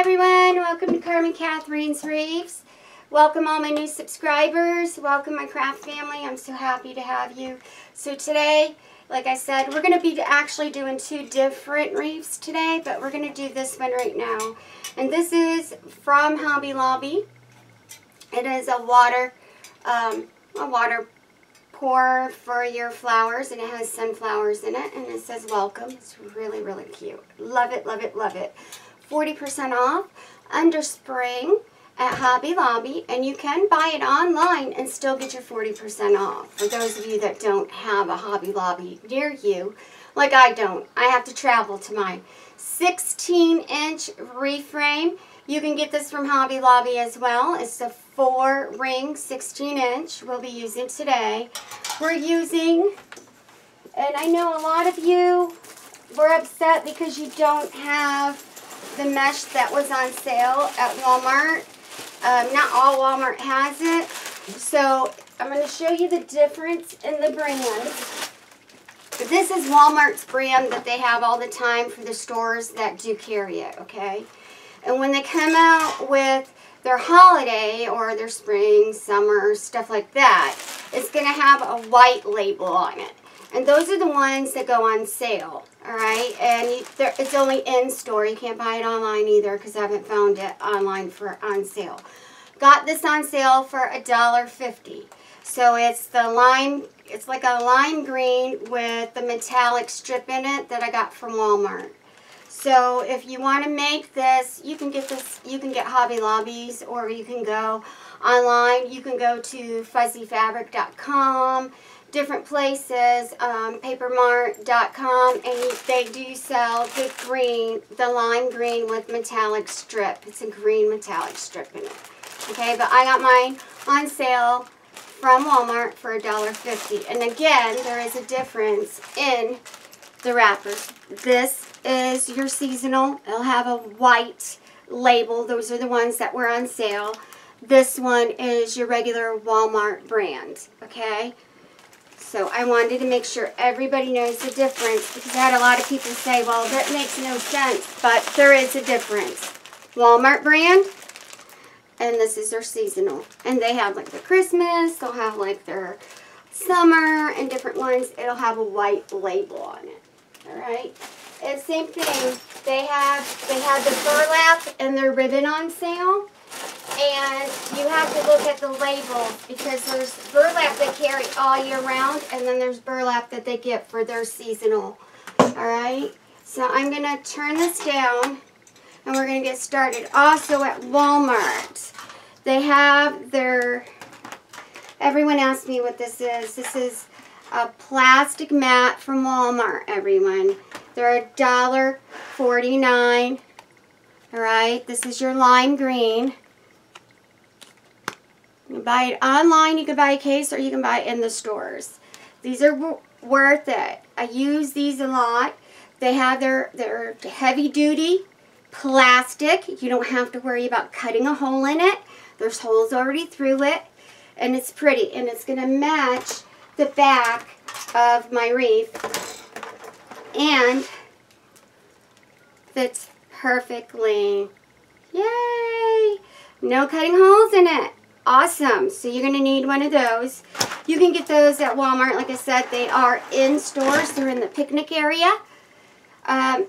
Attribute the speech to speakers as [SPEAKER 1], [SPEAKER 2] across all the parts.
[SPEAKER 1] everyone, welcome to Carmen Katharine's Wreaths. Welcome all my new subscribers. Welcome my craft family. I'm so happy to have you. So today, like I said, we're going to be actually doing two different wreaths today, but we're going to do this one right now. And this is from Hobby Lobby. It is a water pour for your flowers, and it has sunflowers in it, and it says welcome. It's really, really cute. Love it, love it, love it. 40% off under spring at Hobby Lobby, and you can buy it online and still get your 40% off. For those of you that don't have a Hobby Lobby near you, like I don't, I have to travel to my 16-inch wreath frame. You can get this from Hobby Lobby as well. It's a 4-ring 16-inch we'll be using today. We're using, and I know a lot of you were upset because you don't have the mesh that was on sale at Walmart. Not all Walmart has it. So I'm going to show you the difference in the brands. This is Walmart's brand that they have all the time for the stores that do carry it, okay? And when they come out with their holiday or their spring, summer, stuff like that, it's going to have a white label on it. And those are the ones that go on sale, all right? And it's only in store. You can't buy it online either because I haven't found it online for on sale. Got this on sale for $1.50. So it's the lime. It's like a lime green with the metallic strip in it that I got from Walmart. So if you want to make this, you can get this. You can get Hobby Lobbies, or you can go online. You can go to fuzzyfabric.com. different places, papermart.com, and they do sell the green, the lime green with metallic strip. It's a green metallic strip in it. Okay, but I got mine on sale from Walmart for $1.50. And again, there is a difference in the wrappers. This is your seasonal. It'll have a white label. Those are the ones that were on sale. This one is your regular Walmart brand, okay? So I wanted to make sure everybody knows the difference, because I had a lot of people say, well, that makes no sense, but there is a difference. Walmart brand, and this is their seasonal. And they have like the Christmas, they'll have like their summer and different ones. It'll have a white label on it, all right? And same thing, they had the burlap and their ribbon on sale. And you have to look at the label, because there's burlap they carry all year round, and then there's burlap that they get for their seasonal. Alright, so I'm going to turn this down, and we're going to get started. Also at Walmart, they have their, everyone asked me what this is. This is a plastic mat from Walmart, everyone. They're $1.49. Alright, this is your lime green. You can buy it online, you can buy a case, or you can buy it in the stores. These are worth it. I use these a lot. They have their heavy duty plastic. You don't have to worry about cutting a hole in it. There's holes already through it. And it's pretty. And it's going to match the back of my wreath. And fits perfectly. Yay! No cutting holes in it. Awesome. So you're going to need one of those. You can get those at Walmart. Like I said, they are in stores. They're in the picnic area. By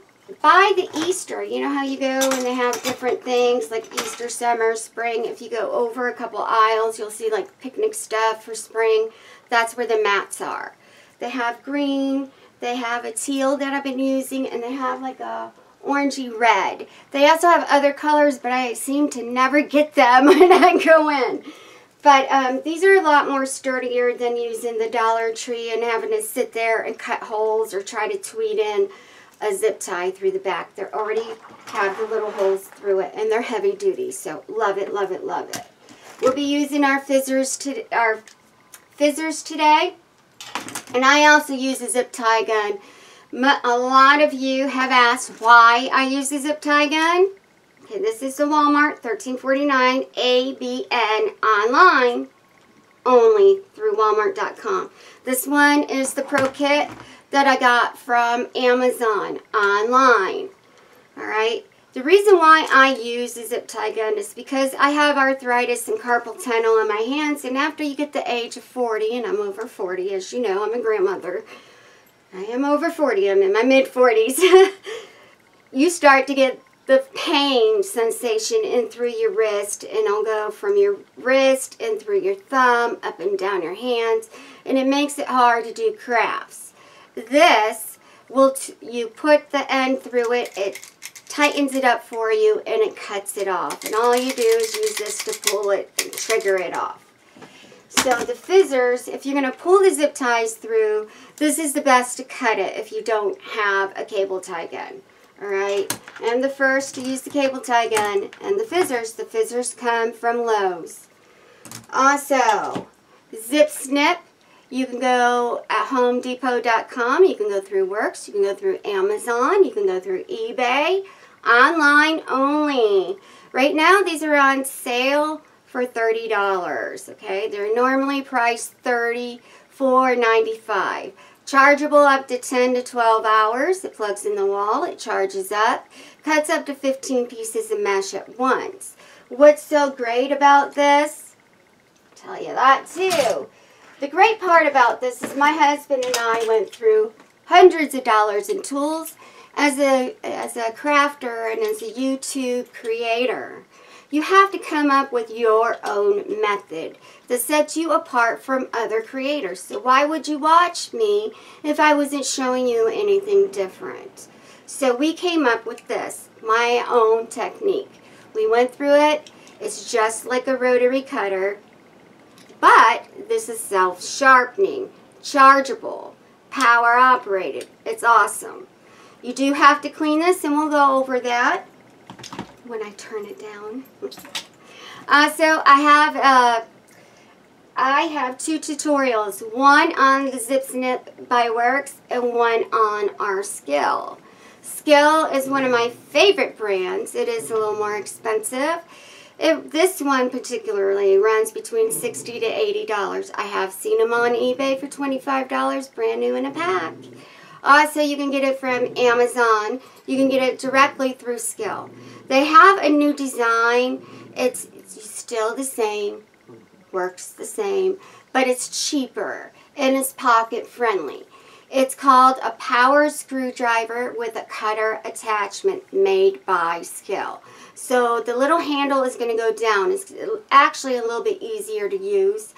[SPEAKER 1] the Easter, you know how you go and they have different things like Easter, summer, spring. If you go over a couple aisles, you'll see like picnic stuff for spring. That's where the mats are. They have green. They have a teal that I've been using, and they have like a orangey red. They also have other colors, but I seem to never get them when I go in. But these are a lot more sturdier than using the Dollar Tree and having to sit there and cut holes or try to tweed in a zip tie through the back. They already have the little holes through it, and they're heavy duty, so love it, love it, love it. We'll be using our fizzers today, and I also use a zip tie gun. A lot of you have asked why I use the zip tie gun. Okay, this is the Walmart $13.49 ABN online only through Walmart.com. This one is the Pro Kit that I got from Amazon online. Alright, The reason why I use a zip tie gun is because I have arthritis and carpal tunnel in my hands, and after you get the age of 40, and I'm over 40, as you know, I'm a grandmother. I am over 40, I'm in my mid-40s. You start to get the pain sensation in through your wrist, and it'll go from your wrist and through your thumb, up and down your hands, and it makes it hard to do crafts. This, you put the end through it, it tightens it up for you, and it cuts it off. And all you do is use this to pull it and trigger it off. So the fizzers, if you're going to pull the zip ties through, this is the best to cut it if you don't have a cable tie gun. Alright, I'm the first to use the cable tie gun. And the fizzers come from Lowe's. Also, zip snip, you can go at homedepot.com, you can go through Works, you can go through Amazon, you can go through eBay, online only. Right now these are on sale for $30, okay? They're normally priced $34.95. Chargeable up to 10 to 12 hours. It plugs in the wall, it charges up, cuts up to 15 pieces of mesh at once. What's so great about this? I'll tell you that too. The great part about this is my husband and I went through hundreds of dollars in tools as a crafter and as a YouTube creator. You have to come up with your own method that sets you apart from other creators. So why would you watch me if I wasn't showing you anything different? So we came up with this, my own technique. We went through it. It's just like a rotary cutter, but this is self-sharpening, chargeable, power operated. It's awesome. You do have to clean this, and we'll go over that when I turn it down. So I have two tutorials, one on the Zip Snip by Works and one on our Skill. Skill is one of my favorite brands. It is a little more expensive. This one particularly runs between $60 to $80. I have seen them on eBay for $25, brand new in a pack. Also, you can get it from Amazon. You can get it directly through Skill. They have a new design. It's still the same, works the same, but it's cheaper and it's pocket friendly. It's called a power screwdriver with a cutter attachment made by Skill. So the little handle is going to go down. It's actually a little bit easier to use.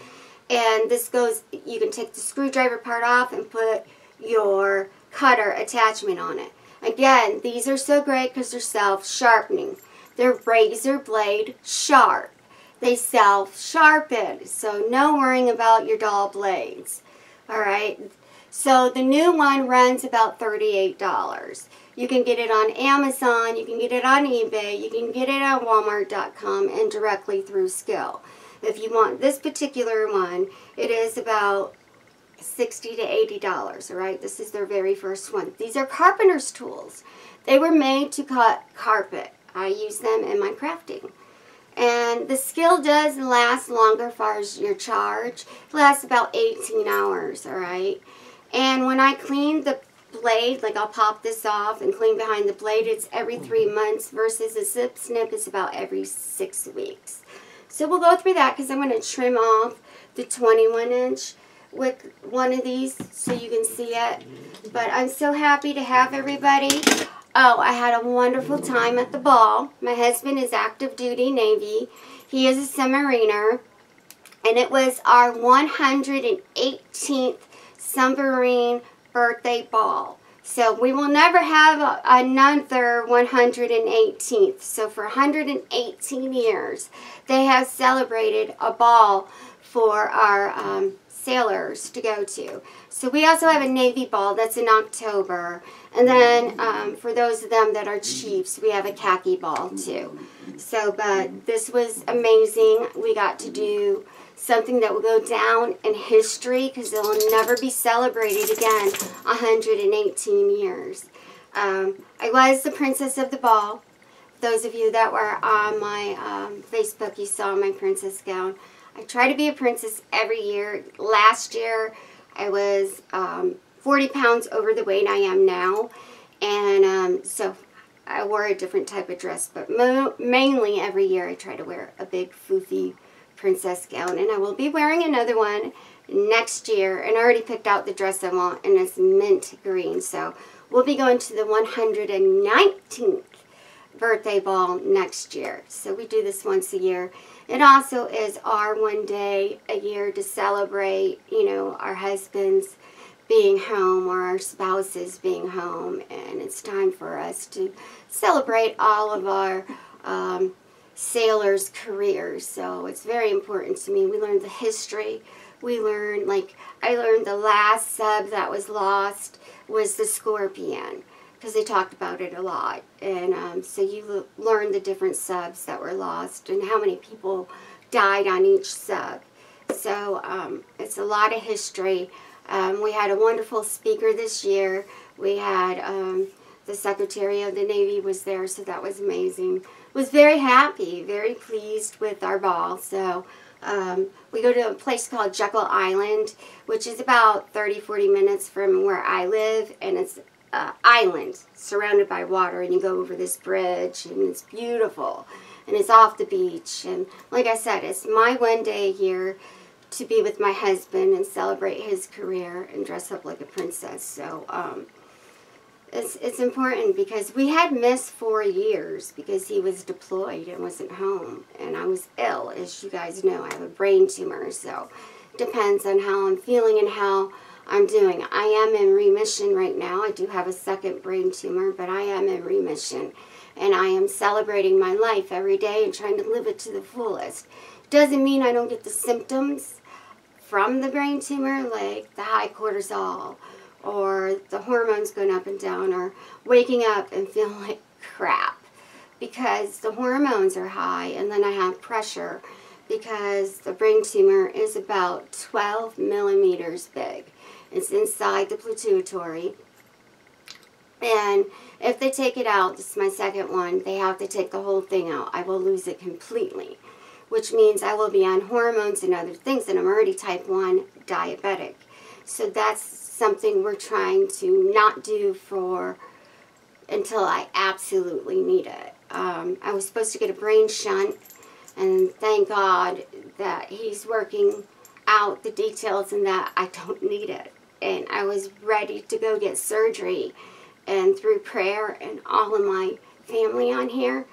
[SPEAKER 1] And this goes, you can take the screwdriver part off and put your cutter attachment on it. Again, these are so great because they're self-sharpening. They're razor blade sharp. They self-sharpen, so no worrying about your dull blades. Alright, so the new one runs about $38. You can get it on Amazon, you can get it on eBay, you can get it on Walmart.com and directly through Skill. If you want this particular one, it is about $60 to $80, alright? This is their very first one. These are carpenter's tools. They were made to cut carpet. I use them in my crafting. And the Skill does last longer as far as your charge. It lasts about 18 hours, alright? And when I clean the blade, like I'll pop this off and clean behind the blade, it's every 3 months versus a Zip Snip is about every 6 weeks. So we'll go through that because I'm going to trim off the 21-inch with one of these so you can see it. But I'm so happy to have everybody. Oh, I had a wonderful time at the ball. My husband is active duty Navy. He is a submariner. And it was our 118th submarine birthday ball. So we will never have another 118th. So for 118 years, they have celebrated a ball for our sailors to go to. So we also have a Navy ball that's in October. And then for those of them that are chiefs, we have a khaki ball too. So, but this was amazing. We got to do something that will go down in history because it will never be celebrated again 118 years. I was the princess of the ball. Those of you that were on my Facebook, you saw my princess gown. I try to be a princess every year. Last year, I was 40 pounds over the weight I am now. And so I wore a different type of dress, but mainly every year I try to wear a big foofy princess gown, and I will be wearing another one next year, and I already picked out the dress I want, and it's mint green. So we'll be going to the 119th birthday ball next year. So we do this once a year. It also is our one day a year to celebrate, you know, our husbands being home or our spouses being home, and it's time for us to celebrate all of our sailors' careers. So it's very important to me. We learned the history. We learned, like, I learned the last sub that was lost was the Scorpion, because they talked about it a lot. And so you learn the different subs that were lost and how many people died on each sub. So it's a lot of history. We had a wonderful speaker this year. We had the Secretary of the Navy was there, so that was amazing. Was very happy, very pleased with our ball. So we go to a place called Jekyll Island, which is about 30-40 minutes from where I live, and it's an island surrounded by water, and you go over this bridge, and it's beautiful, and it's off the beach. And like I said, it's my one day a year to be with my husband and celebrate his career and dress up like a princess. So it's important, because we had missed 4 years because he was deployed and wasn't home, and I was ill. As you guys know, I have a brain tumor, so it depends on how I'm feeling and how I'm doing. I am in remission right now. I do have a second brain tumor, but I am in remission, and I am celebrating my life every day and trying to live it to the fullest. Doesn't mean I don't get the symptoms from the brain tumor, like the high cortisol, or the hormones going up and down, or waking up and feeling like crap because the hormones are high, and then I have pressure because the brain tumor is about 12 millimeters big. It's inside the pituitary, and if they take it out, this is my second one, they have to take the whole thing out. I will lose it completely, which means I will be on hormones and other things, and I'm already type 1 diabetic. So that's something we're trying to not do until I absolutely need it. I was supposed to get a brain shunt, and thank God that he's working out the details and that I don't need it. And I was ready to go get surgery, and through prayer and all of my family on here,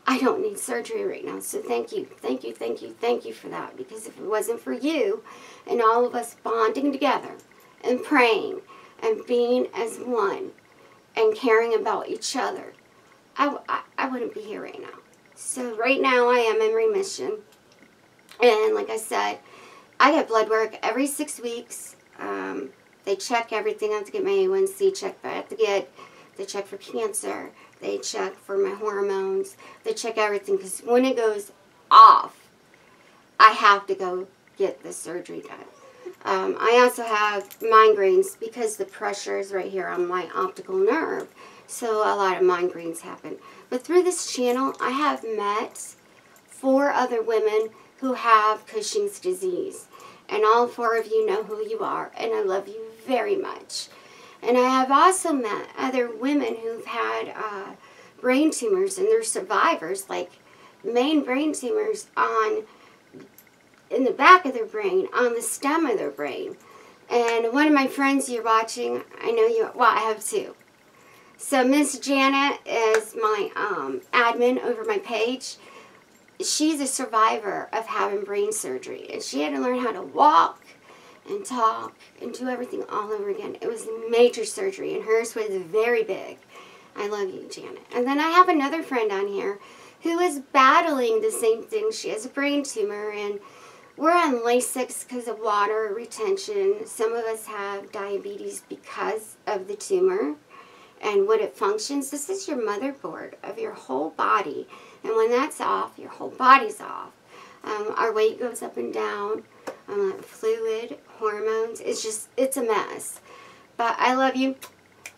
[SPEAKER 1] I don't need surgery right now. So thank you, thank you, thank you, thank you for that. Because if it wasn't for you and all of us bonding together and praying and being as one and caring about each other, I wouldn't be here right now. So right now I am in remission. And like I said, I get blood work every 6 weeks. They check everything. I have to get my A1C checked, but I have to get the check for cancer. They check for my hormones. They check everything, because when it goes off, I have to go get the surgery done. I also have migraines because the pressure is right here on my optical nerve. So a lot of migraines happen. But through this channel, I have met 4 other women who have Cushing's disease. And all 4 of you know who you are, and I love you very much. And I have also met other women who've had brain tumors, and they're survivors, like main brain tumors in the back of their brain, on the stem of their brain. And one of my friends you're watching, I know you, well, I have 2. So Miss Janet is my admin over my page. She's a survivor of having brain surgery, and she had to learn how to walk and talk and do everything all over again. It was major surgery, and hers was very big. I love you, Janet. And then I have another friend on here who is battling the same thing. She has a brain tumor, and we're on Lasix because of water retention. Some of us have diabetes because of the tumor and what it functions. This is your motherboard of your whole body, and when that's off, your whole body's off. Our weight goes up and down. Fluid, hormones. It's a mess. But I love you.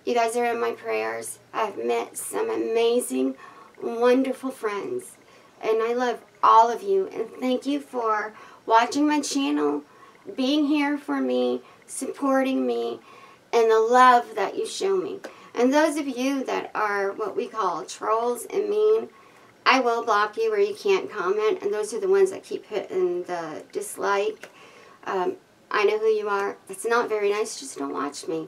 [SPEAKER 1] You guys are in my prayers. I've met some amazing, wonderful friends. And I love all of you. And thank you for watching my channel, being here for me, supporting me, and the love that you show me. And those of you that are what we call trolls and mean, I will block you or you can't comment. And those are the ones that keep hitting the dislike. I know who you are. It's not very nice. Just don't watch me.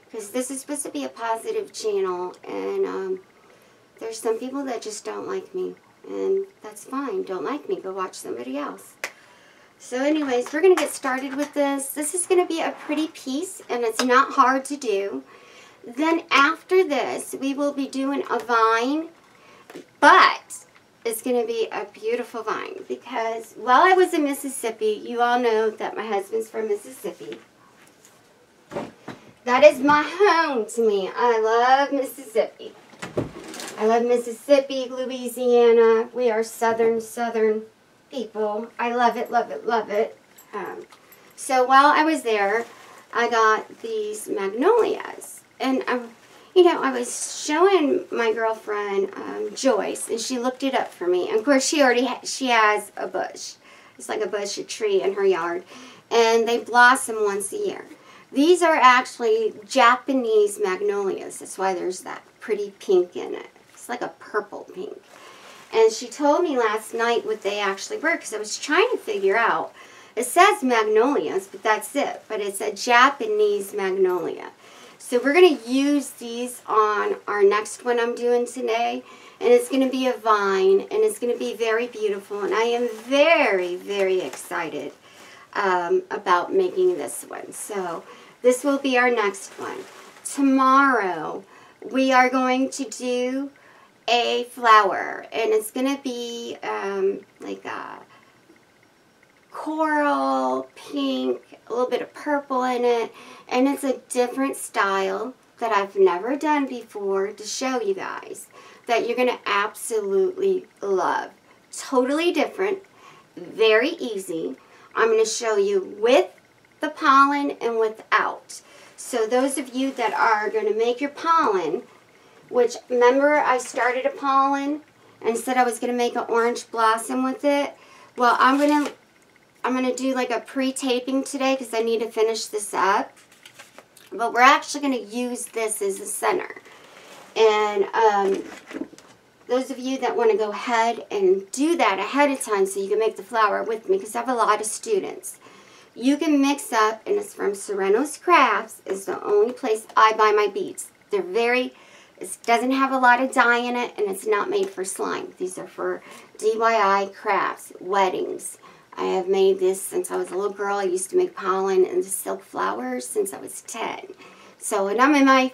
[SPEAKER 1] Because this is supposed to be a positive channel. And there's some people that just don't like me. And that's fine. Don't like me. Go watch somebody else. So anyways, we're going to get started with this. This is going to be a pretty piece. And it's not hard to do. Then after this, we will be doing a vine, but it's going to be a beautiful vine because while I was in Mississippi, you all know that my husband's from Mississippi. That is my home to me. I love Mississippi. I love Mississippi, Louisiana. We are southern people. I love it, love it, love it. So while I was there, I got these magnolias. And, you know, I was showing my girlfriend, Joyce, and she looked it up for me. And, of course, she has a bush. It's like a bush, a tree in her yard. And they blossom once a year. These are actually Japanese magnolias. That's why there's that pretty pink in it. It's like a purple pink. And she told me last night what they actually were because I was trying to figure out. It says magnolias, but that's it. But it's a Japanese magnolia. So we're going to use these on our next one I'm doing today. And it's going to be a vine. And it's going to be very beautiful. And I am very, very excited about making this one. So this will be our next one. Tomorrow we are going to do a flower. And it's going to be like a coral, pink, a little bit of purple in it, and it's a different style that I've never done before to show you guys that you're going to absolutely love. Totally different, very easy. I'm going to show you with the pollen and without. So those of you that are going to make your pollen, which remember I started a pollen and said I was going to make an orange blossom with it. Well, I'm going to do like a pre-taping today because I need to finish this up. But we're actually going to use this as a center. And those of you that want to go ahead and do that ahead of time so you can make the flower with me, because I have a lot of students, you can mix up, and it's from Sereno's Crafts. It's the only place I buy my beads. They're very, it doesn't have a lot of dye in it, and it's not made for slime. These are for DIY crafts, weddings. I have made this since I was a little girl. I used to make pollen and silk flowers since I was 10. So, and I'm in my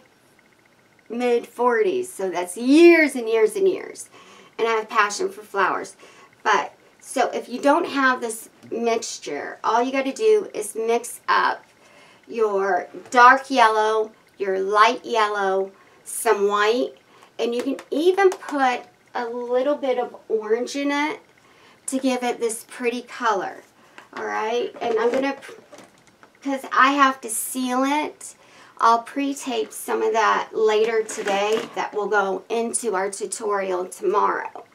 [SPEAKER 1] mid-40s, so that's years and years and years. And I have passion for flowers. But, so if you don't have this mixture, all you got to do is mix up your dark yellow, your light yellow, some white, and you can even put a little bit of orange in it to give it this pretty color. Alright, and I'm going to, because I have to seal it, I'll pre-tape some of that later today that will go into our tutorial tomorrow.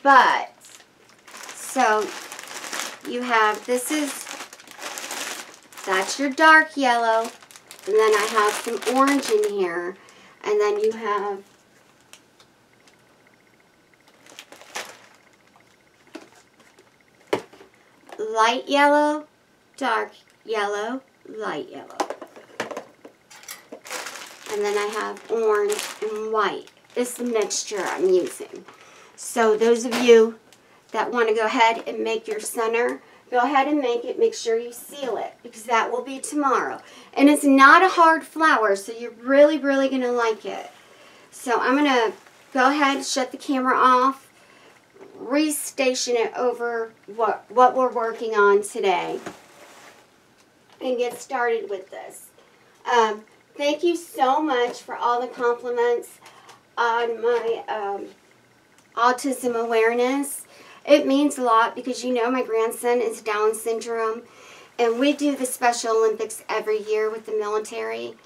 [SPEAKER 1] But, so, you have, that's your dark yellow, and then I have some orange in here, and then you have light yellow, dark yellow, light yellow. And then I have orange and white. This is the mixture I'm using. So those of you that want to go ahead and make your center, go ahead and make it. Make sure you seal it because that will be tomorrow. And it's not a hard flower, so you're really, really going to like it. So I'm going to go ahead and shut the camera off. Restation it over what we're working on today and get started with this. Thank you so much for all the compliments on my autism awareness. It means a lot because you know my grandson is Down syndrome and we do the Special Olympics every year with the military,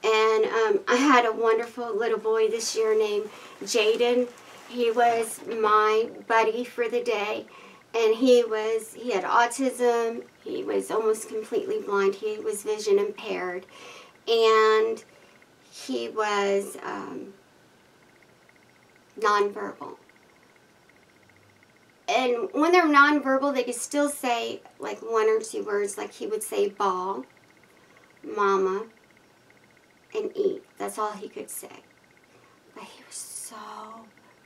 [SPEAKER 1] and I had a wonderful little boy this year named Jaden. He was my buddy for the day, and he had autism. He was almost completely blind. He was vision impaired, and he was nonverbal. And when they're nonverbal, they could still say like one or two words. Like he would say ball, mama, and eat. That's all he could say. But he was so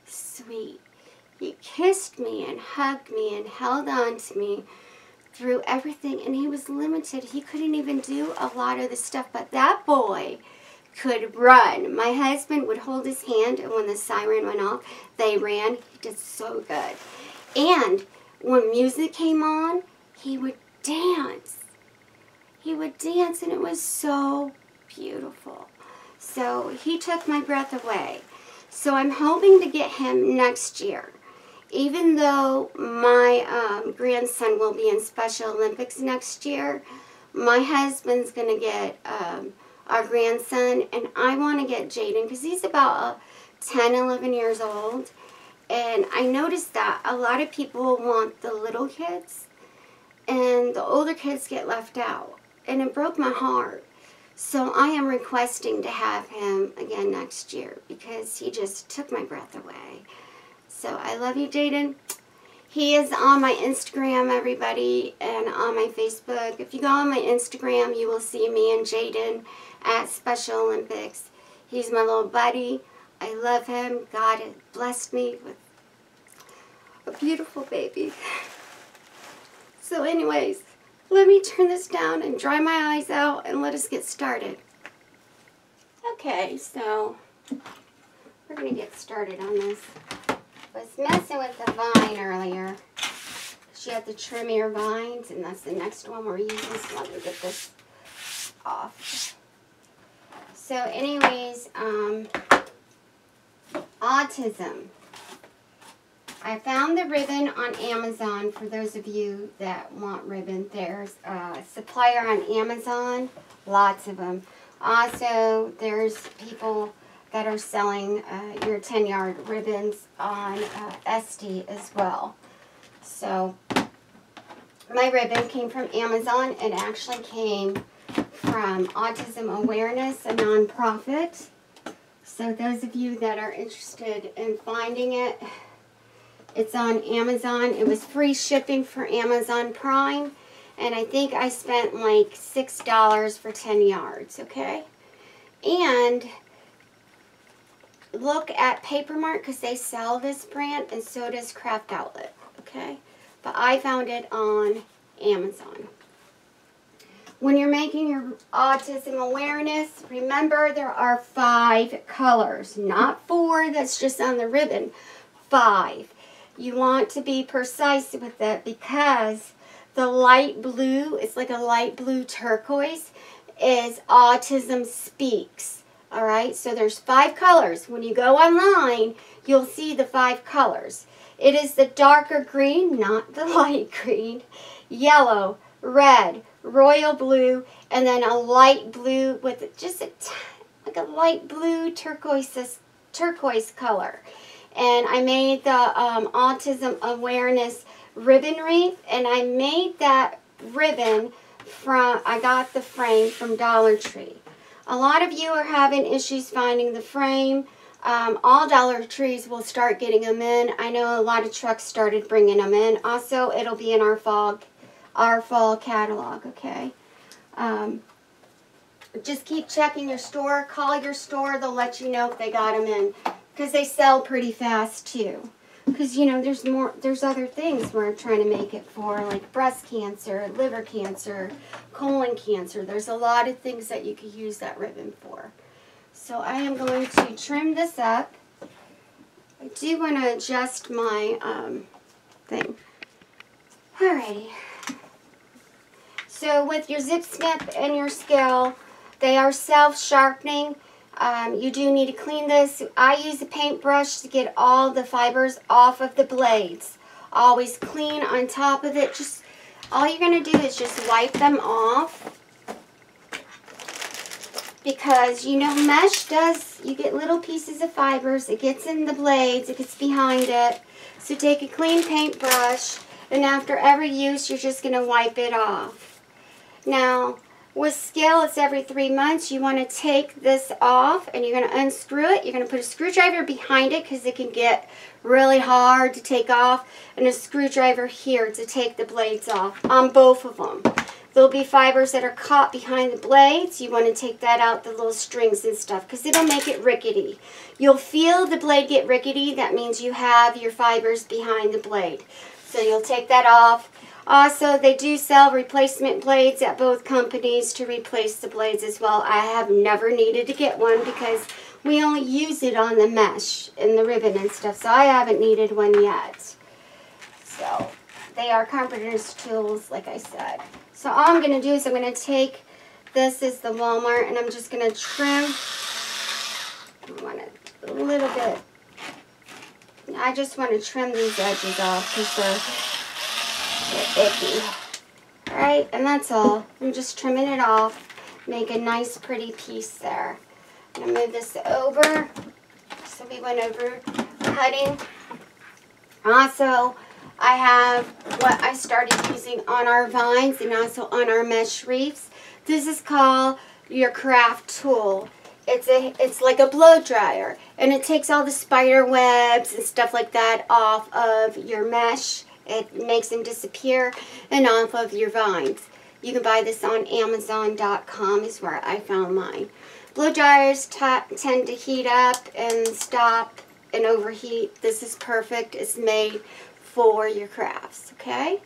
[SPEAKER 1] sweet. He kissed me and hugged me and held on to me through everything. And he was limited. He couldn't even do a lot of the stuff. But that boy could run. My husband would hold his hand, and when the siren went off, they ran. He did so good. And when music came on, he would dance. He would dance, and it was so beautiful. So he took my breath away. So I'm hoping to get him next year. Even though my grandson will be in Special Olympics next year, my husband's going to get our grandson, and I want to get Jaden because he's about 10, 11 years old. And I noticed that a lot of people want the little kids, and the older kids get left out. And it broke my heart. So I am requesting to have him again next year because he just took my breath away. So I love you, Jaden. He is on my Instagram, everybody, and on my Facebook. If you go on my Instagram, you will see me and Jaden at Special Olympics. He's my little buddy. I love him. God has blessed me with a beautiful baby. So anyways, let me turn this down and dry my eyes out and let us get started. Okay, so we're going to get started on this. I was messing with the vine earlier. She had the trimmier vines, and that's the next one we're using. So let me get this off. So anyways, autism. I found the ribbon on Amazon for those of you that want ribbon. There's a supplier on Amazon, lots of them. Also, there's people that are selling your 10-yard ribbons on Etsy as well. So, my ribbon came from Amazon. It actually came from Autism Awareness, a nonprofit. So, those of you that are interested in finding it, it's on Amazon. It was free shipping for Amazon Prime. And I think I spent like $6 for 10 yards, okay? And look at Papermart because they sell this brand, and so does Craft Outlet, okay? But I found it on Amazon. When you're making your autism awareness, remember there are 5 colors, not 4 that's just on the ribbon, 5. You want to be precise with it because the light blue, it's like a light blue turquoise, is Autism Speaks. Alright, so there's 5 colors. When you go online, you'll see the 5 colors. It is the darker green, not the light green, yellow, red, royal blue, and then a light blue with just like a light blue turquoise color. And I made the Autism Awareness ribbon wreath, and I made that ribbon I got the frame from Dollar Tree. A lot of you are having issues finding the frame. All Dollar Trees will start getting them in. I know a lot of trucks started bringing them in. Also, it'll be in our fall catalog, okay? Just keep checking your store. Call your store. They'll let you know if they got them in. Because they sell pretty fast too. Because, you know, there's other things we're trying to make it for, like breast cancer, liver cancer, colon cancer. There's a lot of things that you could use that ribbon for. So I am going to trim this up. I do want to adjust my thing. Alrighty. So with your zip snip and your scale, they are self-sharpening. You do need to clean this. I use a paintbrush to get all the fibers off of the blades. Always clean on top of it. Just all you're going to do is just wipe them off. Because, you know, mesh does, you get little pieces of fibers. It gets in the blades. It gets behind it. So take a clean paintbrush, and after every use, you're just going to wipe it off. Now, With scale, it's every 3 months. You want to take this off and you're going to unscrew it. You're going to put a screwdriver behind it because it can get really hard to take off, and a screwdriver here to take the blades off on both of them. There'll be fibers that are caught behind the blades. You want to take that out, the little strings and stuff, because it'll make it rickety. You'll feel the blade get rickety. That means you have your fibers behind the blade. So you'll take that off. Also, they do sell replacement blades at both companies to replace the blades as well. I have never needed to get one because we only use it on the mesh and the ribbon and stuff, so I haven't needed one yet. So, they are carpenter's tools, like I said. So all I'm going to do is I'm going to take, this is the Walmart, and I'm just going to trim, I want it a little bit. I just want to trim these edges off because they're icky. Alright, and that's all. I'm just trimming it off, make a nice pretty piece there. I'm going to move this over. So we went over cutting. Also, I have what I started using on our vines and also on our mesh wreaths. This is called your craft tool. It's like a blow dryer, and it takes all the spider webs and stuff like that off of your mesh. It makes them disappear and off of your vines. You can buy this on Amazon.com is where I found mine. Blow dryers tend to heat up and stop and overheat. This is perfect. It's made for your crafts, okay?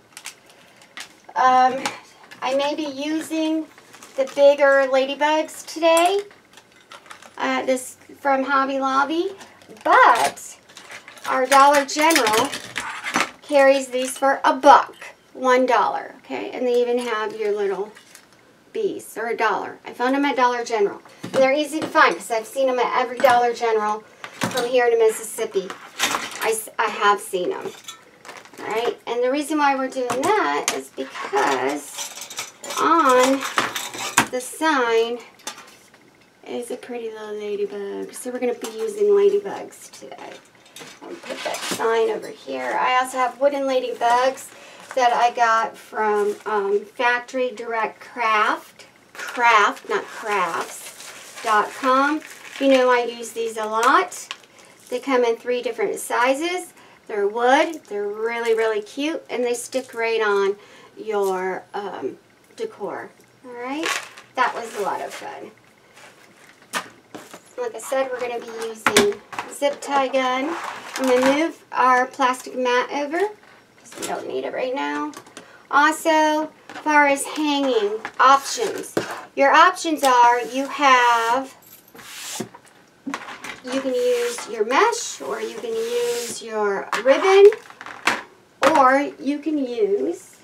[SPEAKER 1] I may be using the bigger Ladybugs today. This from Hobby Lobby, but our Dollar General carries these for $1, $1, okay? And they even have your little bees, or $1. I found them at Dollar General. And they're easy to find because I've seen them at every Dollar General from here to Mississippi. I have seen them. Alright, and the reason why we're doing that is because on the sign is a pretty little ladybug. So we're going to be using ladybugs today. I'll put that sign over here. I also have wooden ladybugs that I got from Factory Direct not crafts.com. You know I use these a lot. They come in 3 different sizes. They're wood. They're really, really cute, and they stick right on your decor. Alright? That was a lot of fun. Like I said, we're going to be using a zip tie gun. I'm going to move our plastic mat over because we don't need it right now. Also, as far as hanging options, your options are you can use your mesh, or you can use your ribbon, or you can use,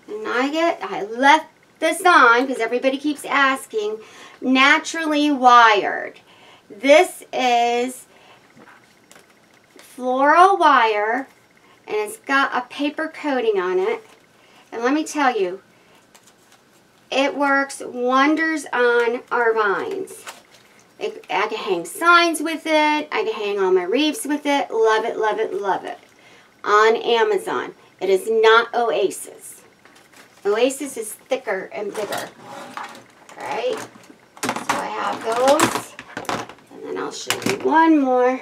[SPEAKER 1] and I left this on because everybody keeps asking, naturally wired. This is floral wire, and it's got a paper coating on it. And let me tell you, it works wonders on our vines. I can hang signs with it. I can hang all my wreaths with it. Love it, love it, love it. On Amazon. It is not Oasis. Oasis is thicker and bigger. Alright. So I have those. And then I'll show you one more.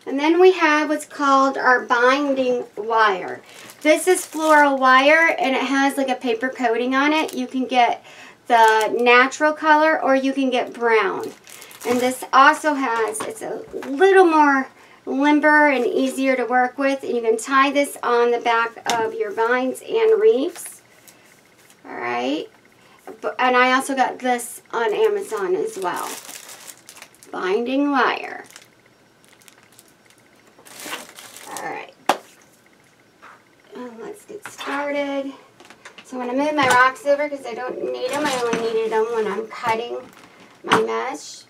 [SPEAKER 1] And then we have what's called our binding wire. This is floral wire, and it has like a paper coating on it. You can get the natural color, or you can get brown. And this also has, it's a little more limber and easier to work with, and you can tie this on the back of your vines and wreaths. Alright. And I also got this on Amazon as well. Binding wire. Alright. Let's get started. So I'm going to move my rocks over because I don't need them. I only needed them when I'm cutting my mesh.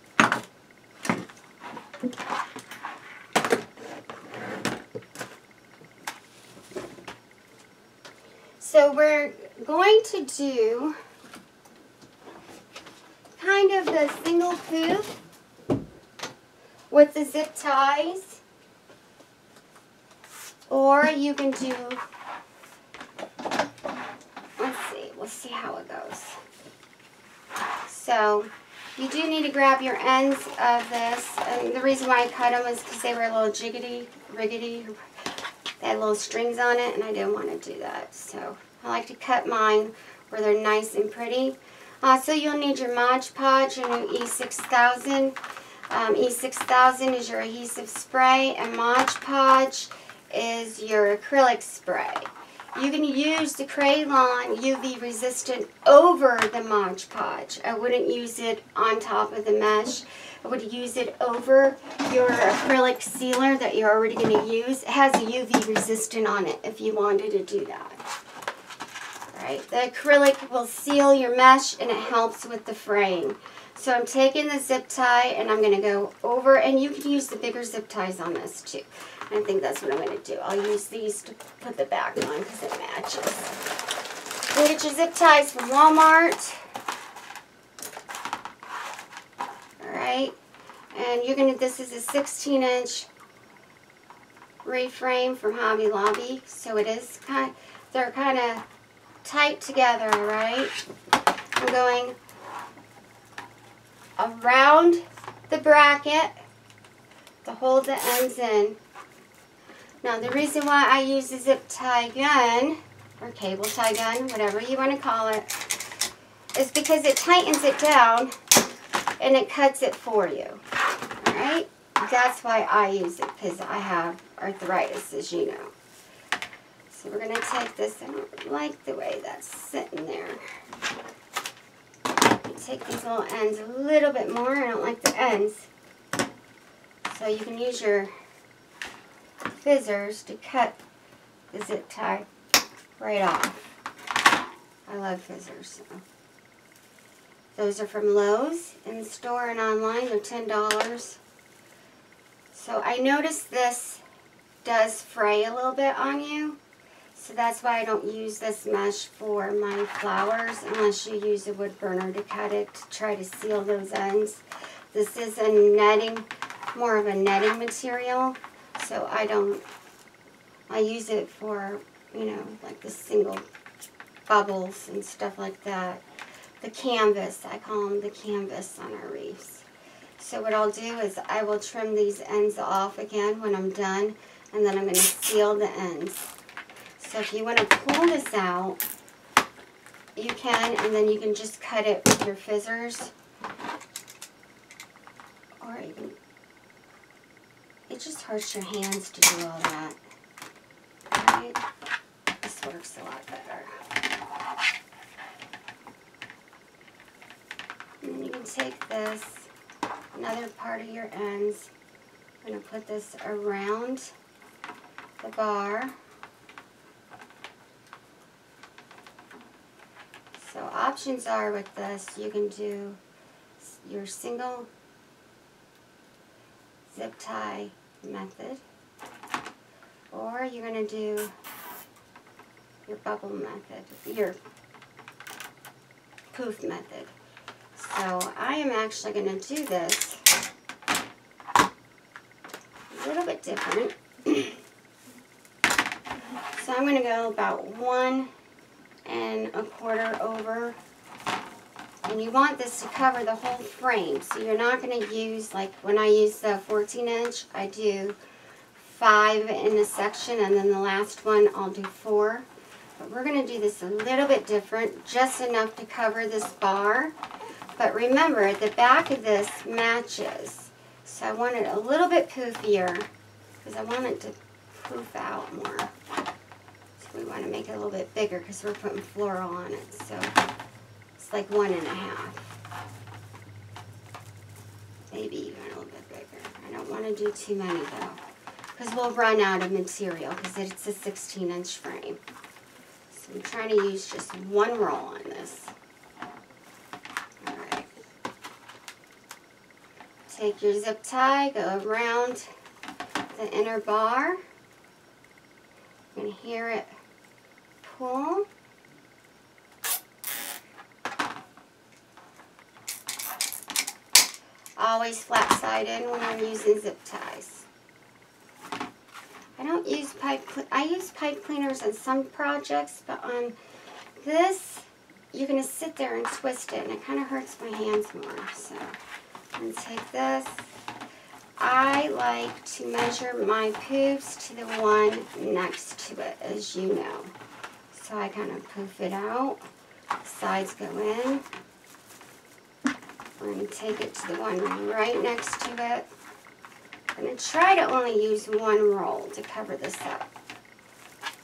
[SPEAKER 1] So we're going to do kind of the single hoop with the zip ties, or you can do, let's see, we'll see how it goes. So you do need to grab your ends of this, and the reason why I cut them is because they were a little jiggity, riggedy. They had little strings on it, and I didn't want to do that. So I like to cut mine where they're nice and pretty. So you'll need your Mod Podge and your E6000. E6000 is your adhesive spray, and Mod Podge is your acrylic spray. You can use the Crayon UV resistant over the Mod Podge. I wouldn't use it on top of the mesh. I would use it over your acrylic sealer that you're already going to use. It has a UV resistant on it if you wanted to do that. Right. The acrylic will seal your mesh and it helps with the fraying. So I'm taking the zip tie and I'm going to go over, and you can use the bigger zip ties on this too. I think that's what I'm going to do. I'll use these to put the back on because it matches. You get your zip ties from Walmart. Alright. And you're going to, this is a 16-inch Wreath frame from Hobby Lobby. So it is they're kind of tight together, alright? I'm going around the bracket to hold the ends in. Now the reason why I use a zip tie gun, or cable tie gun, whatever you want to call it, is because it tightens it down and it cuts it for you. Alright? That's why I use it, because I have arthritis, as you know. So we're going to take this. I don't like the way that's sitting there. Take these little ends a little bit more. I don't like the ends. So you can use your scissors to cut the zip tie right off. I love scissors. So. Those are from Lowe's in the store and online. They're $10. So I noticed this does fray a little bit on you. So that's why I don't use this mesh for my flowers unless you use a wood burner to cut it to try to seal those ends. This is a netting, more of a netting material. So I use it for, you know, like the single bubbles and stuff like that. The canvas, I call them the canvas on our wreaths. So what I'll do is I will trim these ends off again when I'm done, and then I'm going to seal the ends. So if you want to pull this out, you can, and then you can just cut it with your scissors. Or you can, it just hurts your hands to do all that. Right? This works a lot better. And then you can take this, another part of your ends. I'm going to put this around the bar. So options are with this, you can do your single zip tie method, or you're going to do your bubble method, your poof method. So I am actually going to do this a little bit different. So I'm going to go about 1 1/4 over, and you want this to cover the whole frame. So you're not going to use, like when I use the 14-inch, I do 5 in a section, and then the last one I'll do 4. But we're going to do this a little bit different, just enough to cover this bar. But remember, the back of this matches. So I want it a little bit poofier, because I want it to poof out more. So we want to make it a little bit bigger, because we're putting floral on it. So it's like 1 1/2. Maybe even a little bit bigger. I don't want to do too many though, because we'll run out of material, because it's a 16-inch frame. So I'm trying to use just 1 roll on this. Alright. Take your zip tie, go around the inner bar. You're going to hear it pull. Always flat side in when I'm using zip ties. I don't use I use pipe cleaners on some projects, but on this you're going to sit there and twist it, and it kind of hurts my hands more. So I'm going to take this. I like to measure my poofs to the one next to it, as you know. So I kind of poof it out. The sides go in. I'm going to take it to the one right next to it. I'm going to try to only use one roll to cover this up.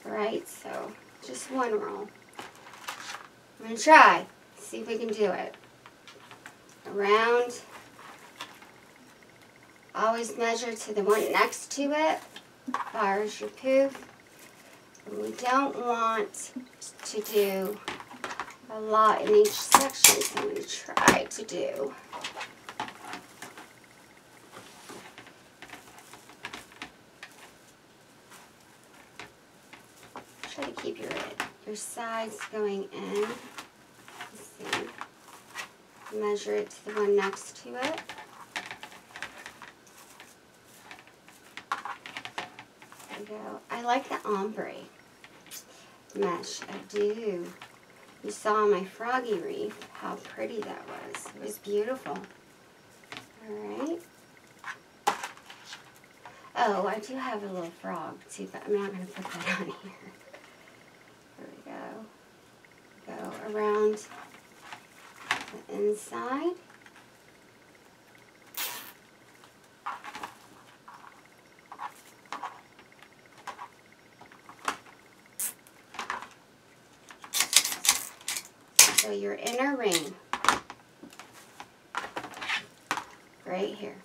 [SPEAKER 1] Right? So just one roll. I'm going to try. See if we can do it. Around. Always measure to the one next to it. As far as your poof. And we don't want to do a lot in each section, so I'm going to try to do. Try to keep your sides going in. Let's see. Measure it to the one next to it. There we go. I like the ombre mesh. I do. You saw my froggy wreath how pretty that was. It was beautiful. Alright. Oh, I do have a little frog too, but I'm not going to put that on here. There we go. Go around the inside. So your inner ring, right here.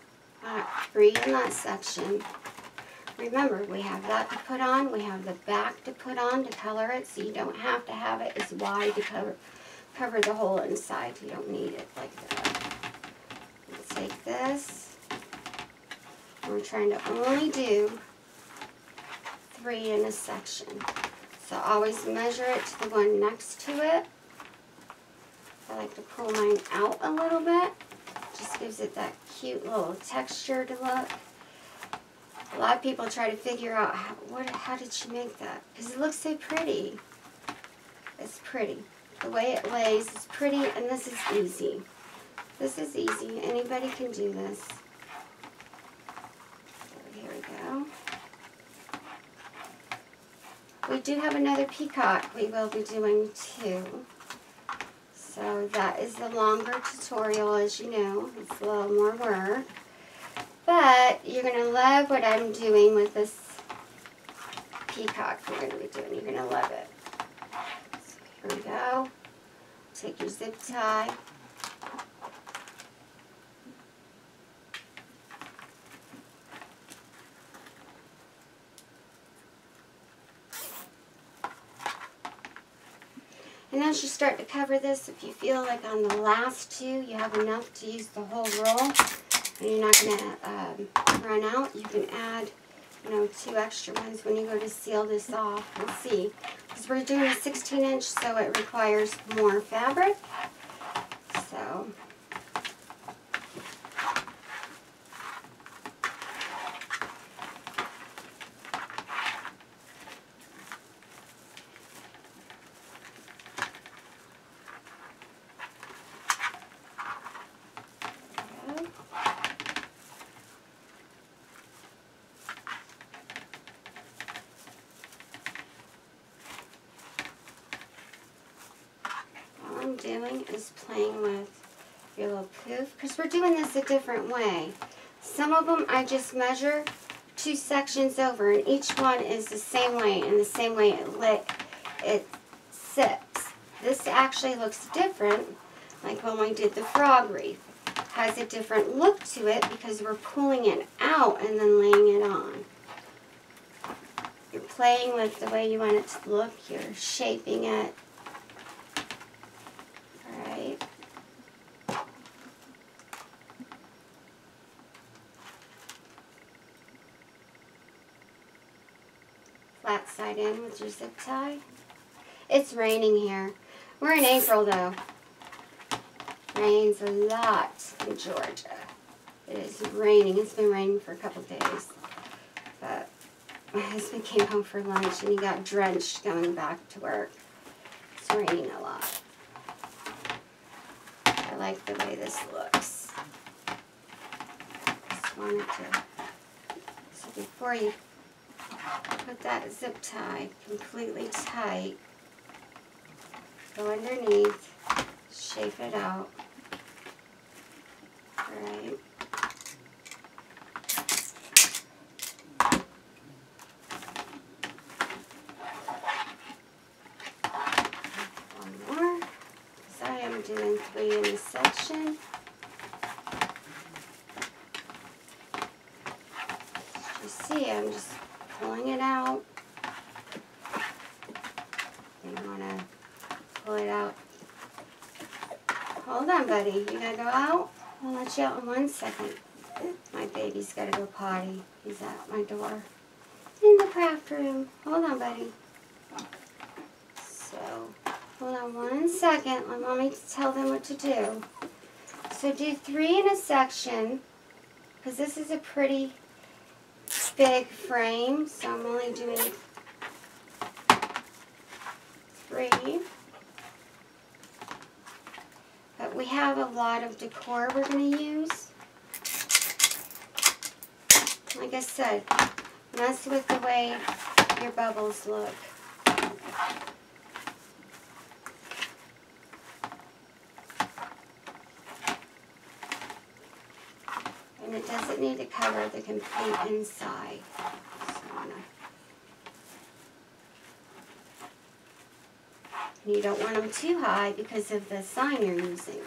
[SPEAKER 1] Alright, 3 in that section. Remember, we have that to put on, we have the back to put on to color it, so you don't have to have it as wide to cover the whole inside. You don't need it like that. Let's take this. We're trying to only do 3 in a section. So always measure it to the one next to it. I like to pull mine out a little bit. Just gives it that cute little textured look. A lot of people try to figure out how did she make that? Because it looks so pretty. It's pretty. The way it lays is pretty, and this is easy. This is easy. Anybody can do this. So here we go. We do have another peacock we will be doing too. So that is the longer tutorial, as you know. It's a little more work. But you're going to love what I'm doing with this peacock we're going to be doing. You're going to love it. So here we go. Take your zip tie. And as you start to cover this, if you feel like on the last 2 you have enough to use the whole roll, and you're not going to run out, you can add, 2 extra ones when you go to seal this off and see. Because we're doing a 16-inch, so it requires more fabric. So doing is playing with your little poof, because we're doing this a different way. Some of them I just measure 2 sections over, and each one is the same way, and the same way it sits. This actually looks different, like when we did the frog wreath. Has a different look to it because we're pulling it out and then laying it on. You're playing with the way you want it to look. You're shaping it. Flat side in with your zip tie. It's raining here. We're in April though. Rains a lot in Georgia. It is raining. It's been raining for a couple days. But my husband came home for lunch and he got drenched going back to work. It's raining a lot. I like the way this looks. Just wanted to, so before you put that zip tie completely tight, go underneath, shape it out, right? One more, because I am doing 3 in a section. As you see, I'm just pulling it out. And I want to pull it out. Hold on, buddy. You gotta go out? I'll let you out in 1 second. My baby's gotta go potty. He's at my door. In the craft room. Hold on, buddy. So, hold on 1 second. Let Mommy tell them what to do. So do 3 in a section, because this is a pretty big frame. So I'm only doing 3. But we have a lot of decor we're going to use. Like I said, mess with the way your bubbles look. And it doesn't need to cover the complete inside. You don't want them too high because of the sign you're using.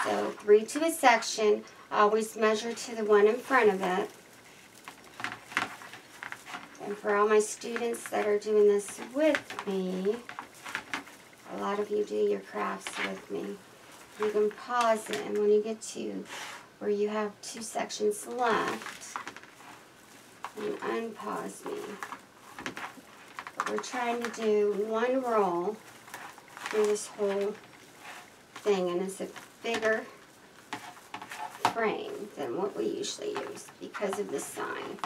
[SPEAKER 1] So 3 to a section. Always measure to the one in front of it. And for all my students that are doing this with me, a lot of you do your crafts with me. You can pause it, and when you get to where you have 2 sections left, and unpause me. But we're trying to do 1 roll through this whole thing, and it's a bigger frame than what we usually use because of the sign.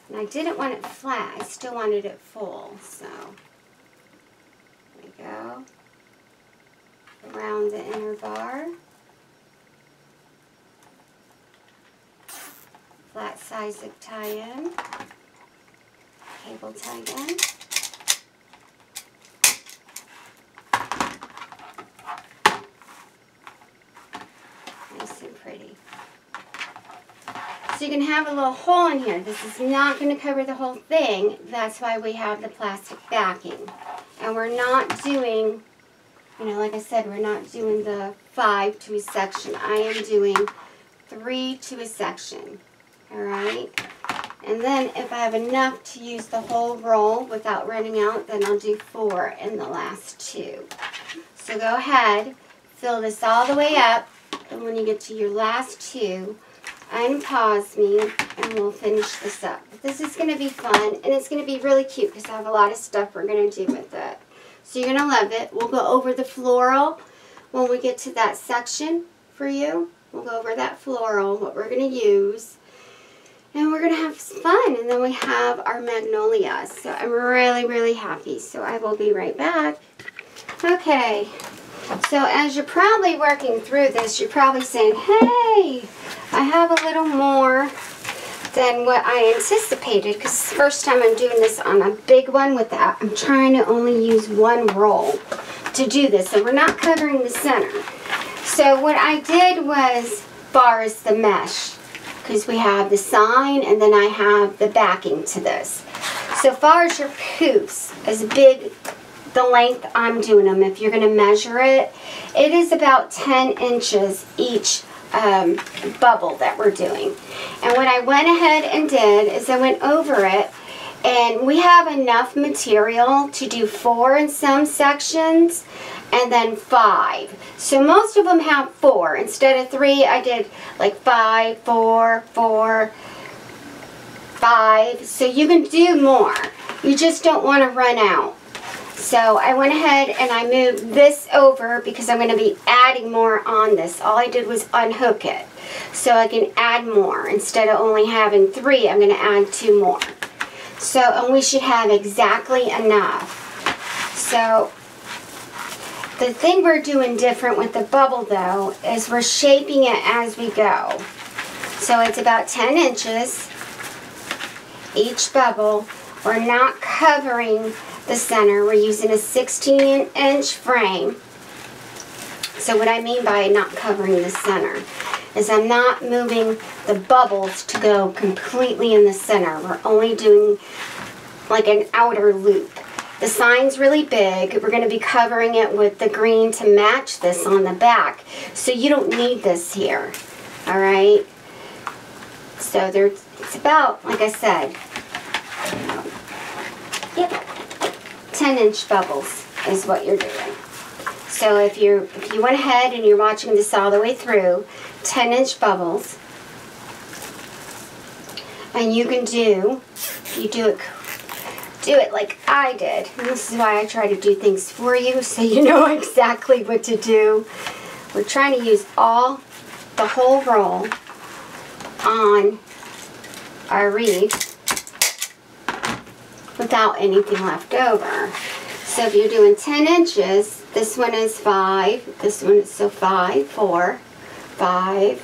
[SPEAKER 1] And I didn't want it flat, I still wanted it full, so there we go. Around the inner bar. Flat size zip tie in. Cable tie in. Nice and pretty. So you can have a little hole in here. This is not going to cover the whole thing. That's why we have the plastic backing. And we're not doing, you know, like I said, we're not doing the 5 to a section. I am doing 3 to a section. Alright? And then if I have enough to use the whole roll without running out, then I'll do 4 in the last 2. So go ahead, fill this all the way up, and when you get to your last 2, unpause me, and we'll finish this up. This is going to be fun, and it's going to be really cute because I have a lot of stuff we're going to do with it. So you're going to love it. We'll go over the floral when we get to that section for you. We'll go over that floral, what we're going to use. And we're going to have fun. And then we have our magnolias. So I'm really, really happy. So I will be right back. Okay. So as you're probably working through this, you're probably saying, hey, I have a little more than what I anticipated. Because it's the first time I'm doing this on a big one with that. I'm trying to only use 1 roll to do this. So we're not covering the center. So what I did was, far as the mesh, because we have the sign and then I have the backing to this. So far as your poofs, as big the length I'm doing them, if you're going to measure it, it is about 10 inches each bubble that we're doing. And what I went ahead and did is I went over it, and we have enough material to do 4 in some sections and then 5. So most of them have 4. Instead of 3, I did like 5, 4, 4, 5. So you can do more. You just don't want to run out. So I went ahead and I moved this over because I'm going to be adding more on this. All I did was unhook it so I can add more. Instead of only having 3, I'm going to add 2 more. So, and we should have exactly enough. So The thing we're doing different with the bubble though is we're shaping it as we go. So it's about 10 inches each bubble. We're not covering the center. We're using a 16-inch frame. So what I mean by not covering the center is I'm not moving the bubbles to go completely in the center. We're only doing like an outer loop. The sign's really big. We're going to be covering it with the green to match this on the back. So you don't need this here. All right? So it's about, like I said, yep, 10-inch bubbles is what you're doing. So if you went ahead and you're watching this all the way through, 10-inch bubbles, and you can do it like I did. And this is why I try to do things for you so you know exactly what to do. We're trying to use the whole roll on our wreath without anything left over. So if you're doing 10 inches, this one is 5, this one is 5, 4, 5.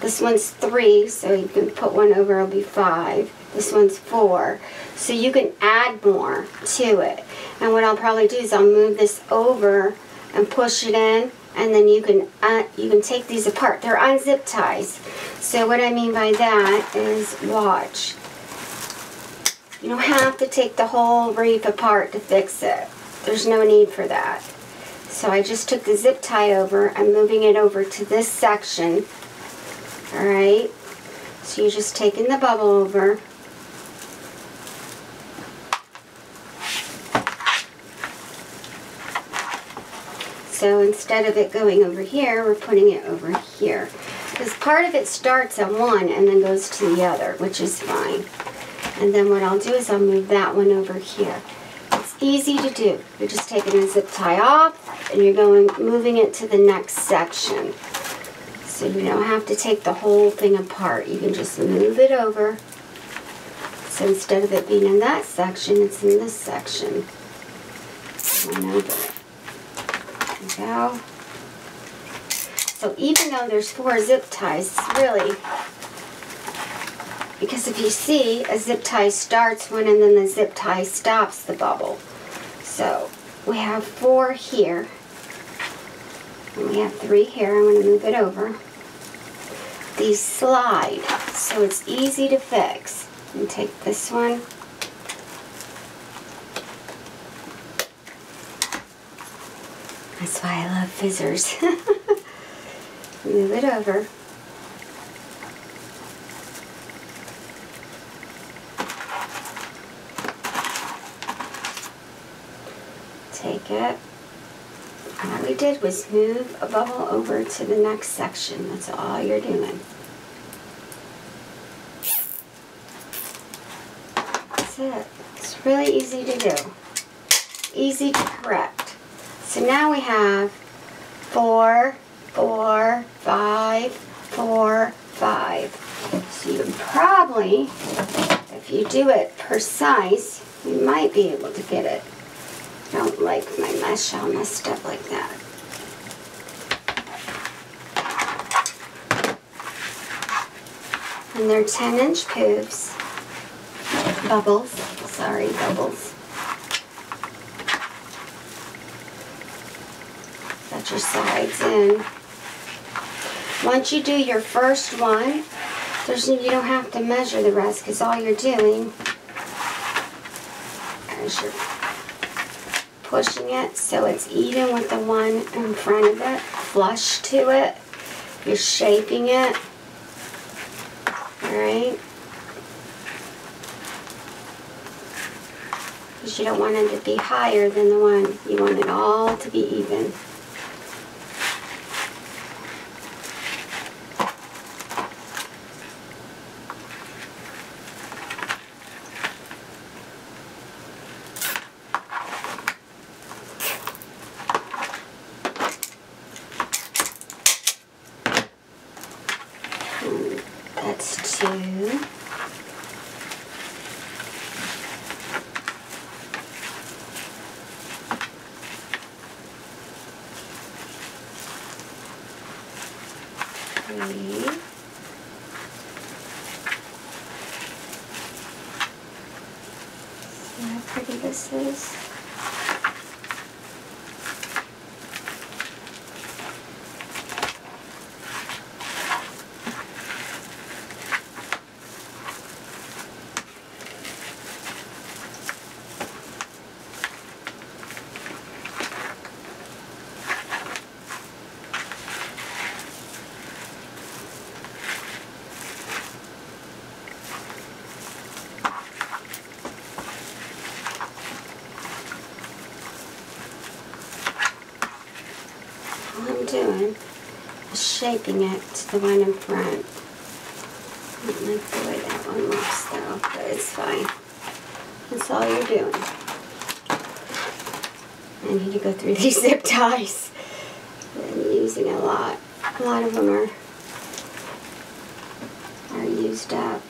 [SPEAKER 1] This one's 3, so you can put one over, it'll be 5. This one's 4. So you can add more to it. And what I'll probably do is I'll move this over and push it in, and then you can take these apart. They're unzip ties. So what I mean by that is, watch. You don't have to take the whole wreath apart to fix it. There's no need for that. So I just took the zip tie over. I'm moving it over to this section. Alright, so you're just taking the bubble over. So instead of it going over here, we're putting it over here. Because part of it starts on one and then goes to the other, which is fine. And then what I'll do is I'll move that one over here. It's easy to do. You're just taking a zip tie off and you're moving it to the next section. So you don't have to take the whole thing apart. You can just move it over. So instead of it being in that section, it's in this section. And over it. There you go. So even though there's 4 zip ties, it's really, because if you see, a zip tie starts one and then the zip tie stops the bubble. So we have 4 here. And we have 3 here. I'm going to move it over. These slide, so it's easy to fix. And take this one. That's why I love fizzers. Move it over. Take it. And all we did was move a bubble over to the next section. That's all you're doing. That's it. It's really easy to do. Easy to correct. So now we have 4, 4, 5, 4, 5. So you can probably, if you do it precise, you might be able to get it. I don't like my mesh all messed up like that. And they're 10-inch poofs. Bubbles. Sorry, bubbles. Set your sides in. Once you do your first one, you don't have to measure the rest because all you're doing is you're pushing it so it's even with the one in front of it, flush to it. You're shaping it. Alright? Because you don't want it to be higher than the one. You want it all to be even. That's 2. pretty this is. Doing is shaping it to the one in front. I don't like the way that one looks though, but it's fine. That's all you're doing. I need to go through these zip ties. I'm using a lot. A lot of them are used up.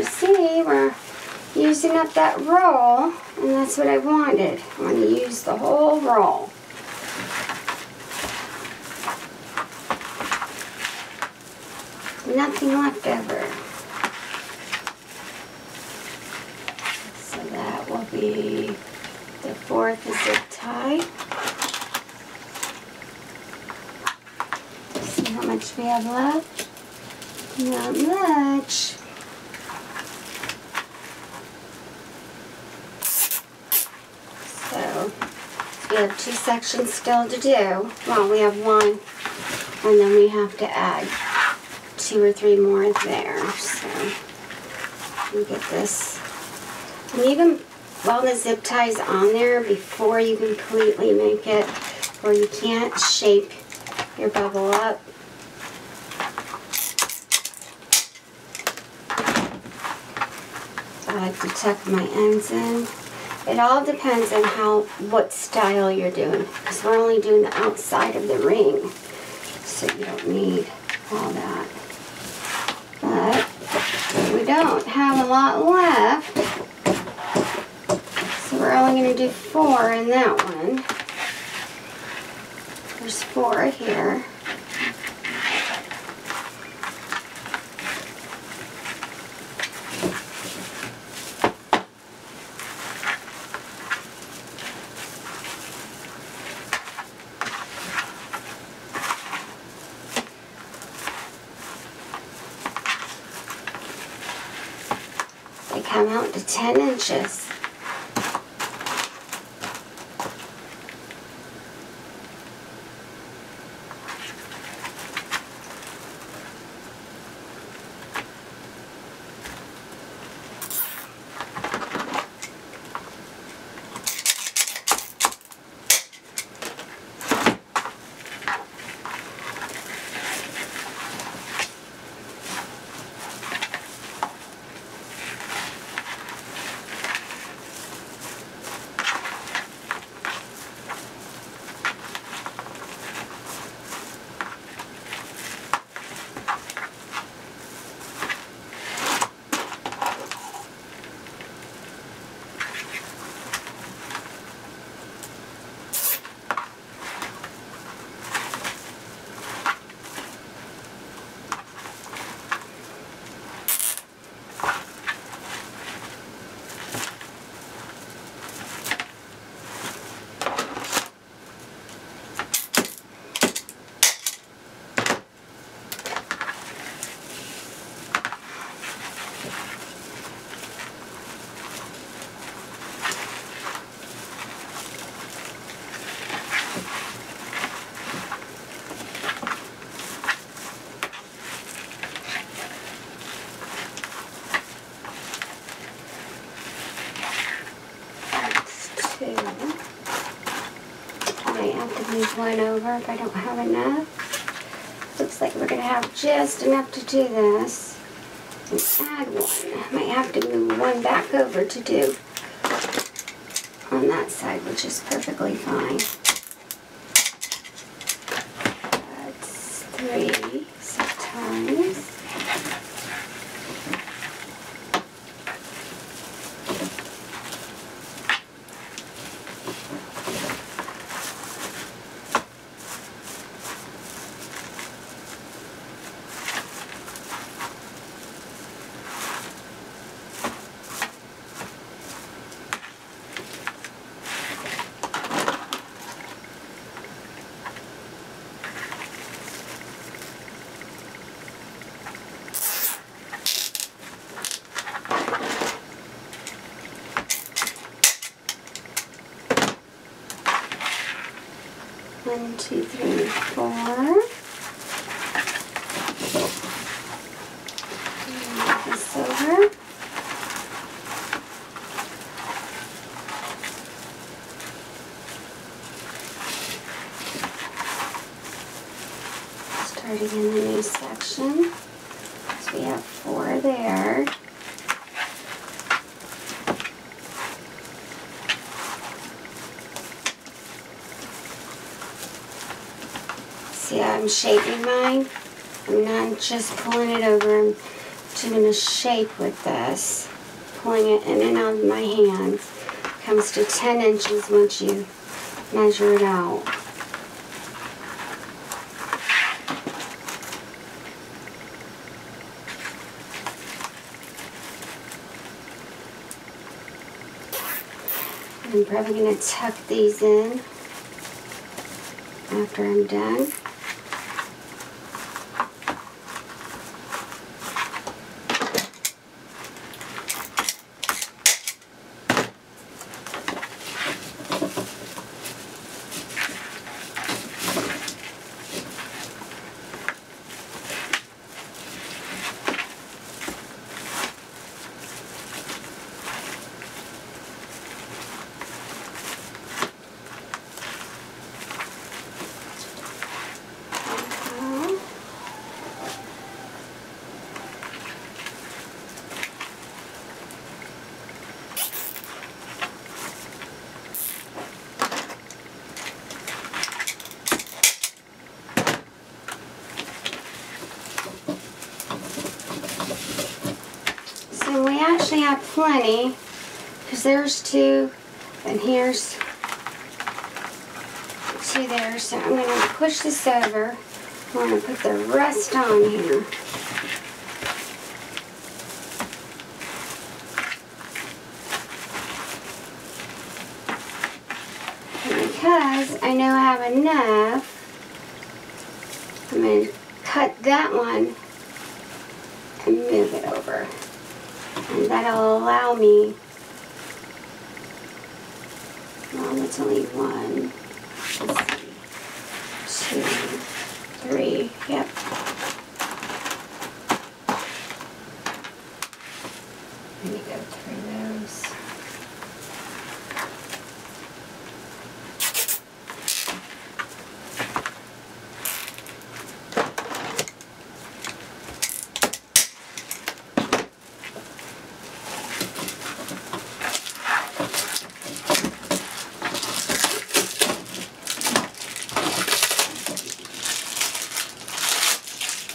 [SPEAKER 1] See, we're using up that roll, and that's what I wanted. I want to use the whole roll. Nothing left over. So that will be the fourth zip tie. See how much we have left? Not much. We have 2 sections still to do. Well, we have 1, and then we have to add 2 or 3 more there. So, you get this. And you can weld the zip ties on there before you completely make it, or you can't shape your bubble up. I like to tuck my ends in. It all depends on what style you're doing, because we're only doing the outside of the ring, so you don't need all that. But we don't have a lot left, so we're only going to do 4 in that one. There's 4 here. Come out to 10 inches. Move one over if I don't have enough. Looks like we're going to have just enough to do this. And add one. Might have to move one back over to do on that side, which is perfectly fine. That's 3 sometimes. 1, 2, 3, 4. Move this over. Starting in the new section. So we have 4 there. See how I'm shaping mine? I'm not just pulling it over, I'm doing a shape with this. Pulling it in and out of my hands. Comes to 10 inches once you measure it out. I'm probably going to tuck these in after I'm done. Actually have plenty because there's 2 and here's 2 there, so I'm going to push this over. I'm going to put the rest on here. And because I know I have enough, I'm going to cut that one and move it over. And that'll allow me, well, it's only 1, 2, 3, yep. Let me go through those.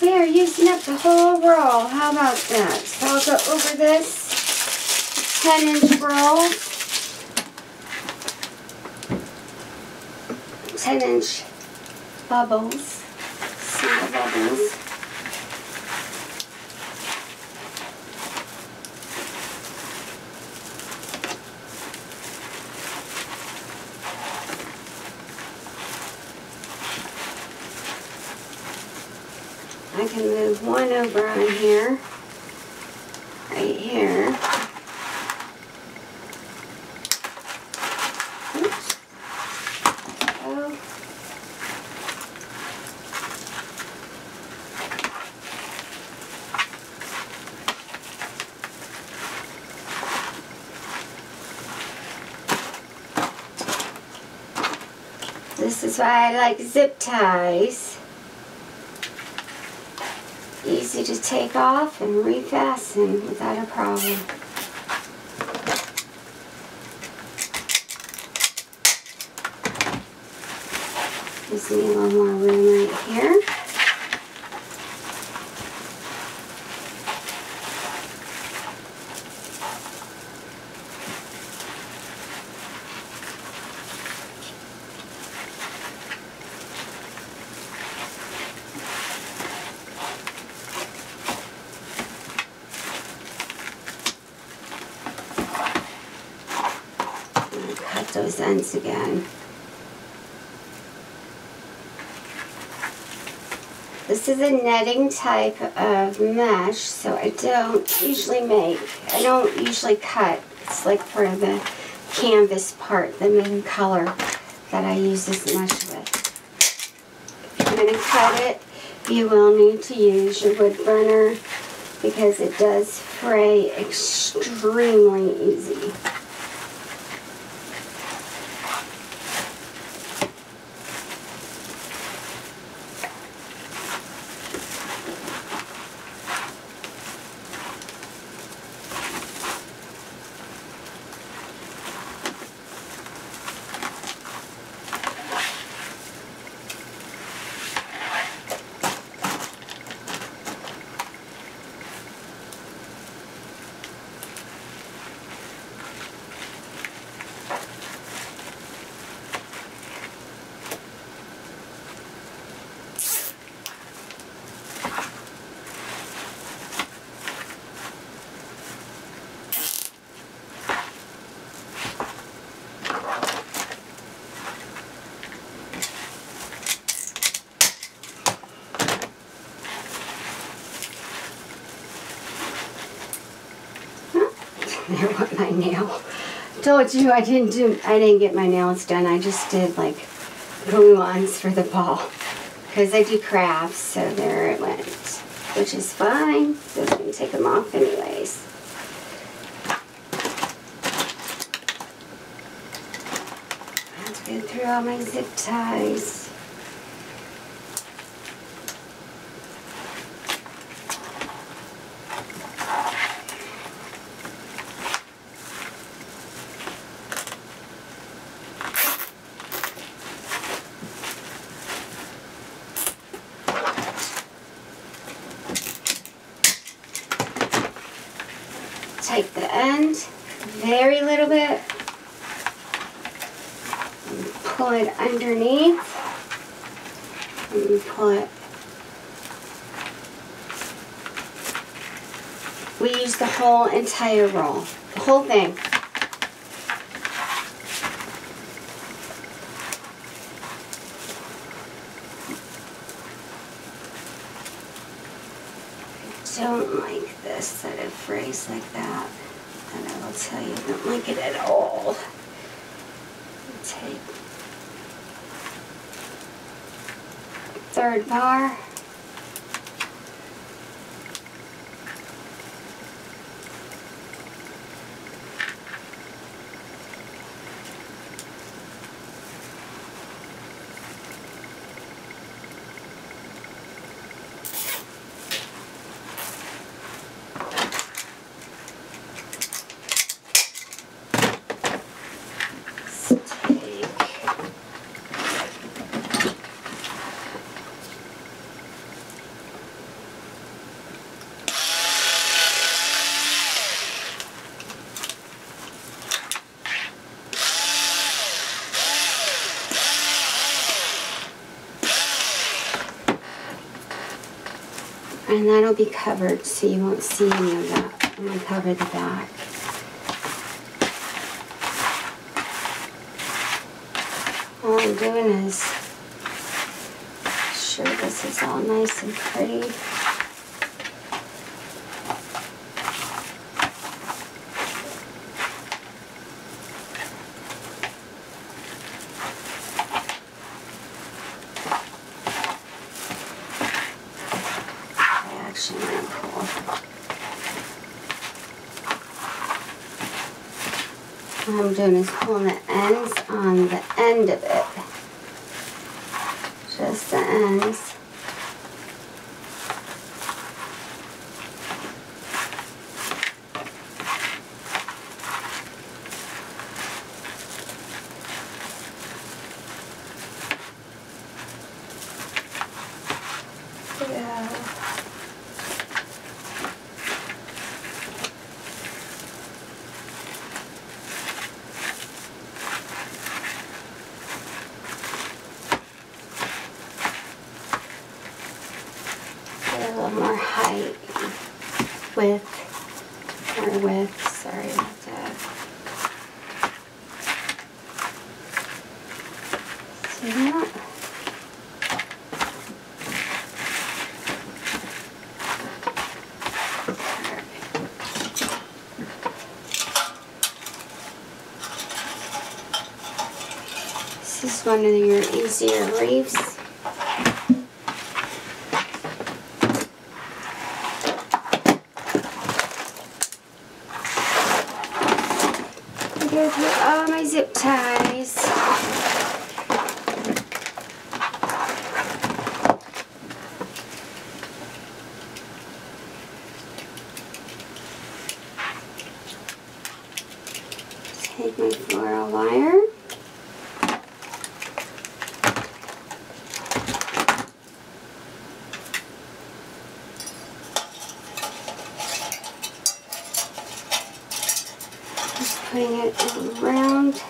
[SPEAKER 1] We are using up the whole roll. How about that? So I'll go over this 10-inch roll. 10-inch bubbles. Single bubbles. I can move one over on here, right here. Oops. Oh. This is why I like zip ties. Easy to take off and refasten without a problem. Gives me a little more room right here. Those ends again. This is a netting type of mesh, so I don't usually cut. It's like for the canvas part, the main color that I use this mesh with. going to cut it, you will need to use your wood burner because it does fray extremely easy. There went my nail. Told you I didn't get my nails done. I just did like glue-ons for the ball because I do crafts. So there it went, which is fine. So I can take them off anyways. I have to go through all my zip ties. Take the end, very little bit, and pull it underneath, and pull it. We use the whole entire roll, the whole thing. I don't like this, that it frays like that. And I will tell you, I don't like it at all. Take third bar. And that'll be covered so you won't see any of that. I'm going to cover the back. All I'm doing is make sure this is all nice and pretty. What I'm doing is pulling the ends on the end of it. Just the ends. More height, width, sorry about that. See that? This is one of your easier wreaths. all my zip ties. Take my floral wire. Just putting it around.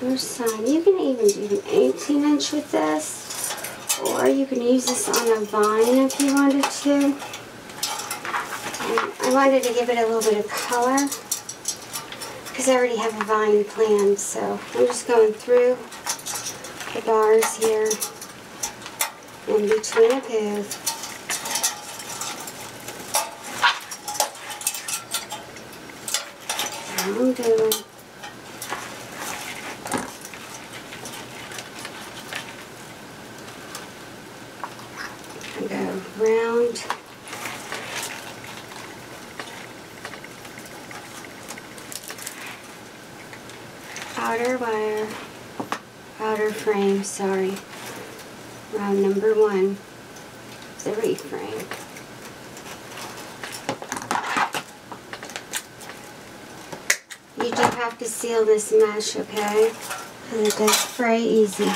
[SPEAKER 1] Your sign. You can even do an 18-inch with this. Or you can use this on a vine if you wanted to. I wanted to give it a little bit of color because I already have a vine planned, so I'm just going through the bars here in between a booth. That's all I'm doing. Go round. Outer wire, outer frame, sorry. Round number 1, the wreath frame. You do have to seal this mesh, okay? Because it does fray easy.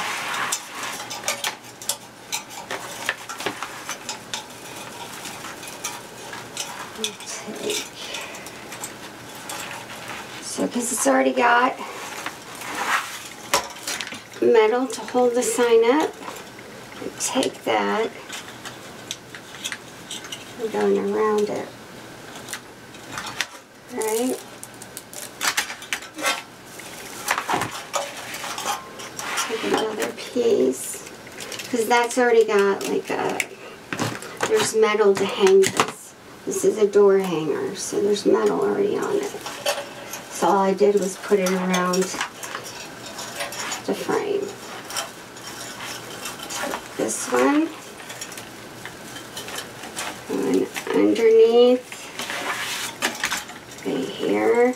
[SPEAKER 1] So, because it's already got metal to hold the sign up, I take that and going around it. Right? Take another piece, because that's already got like there's metal to hang this. This is a door hanger, so there's metal already on it. So all I did was put it around the frame. This one, and underneath, right here.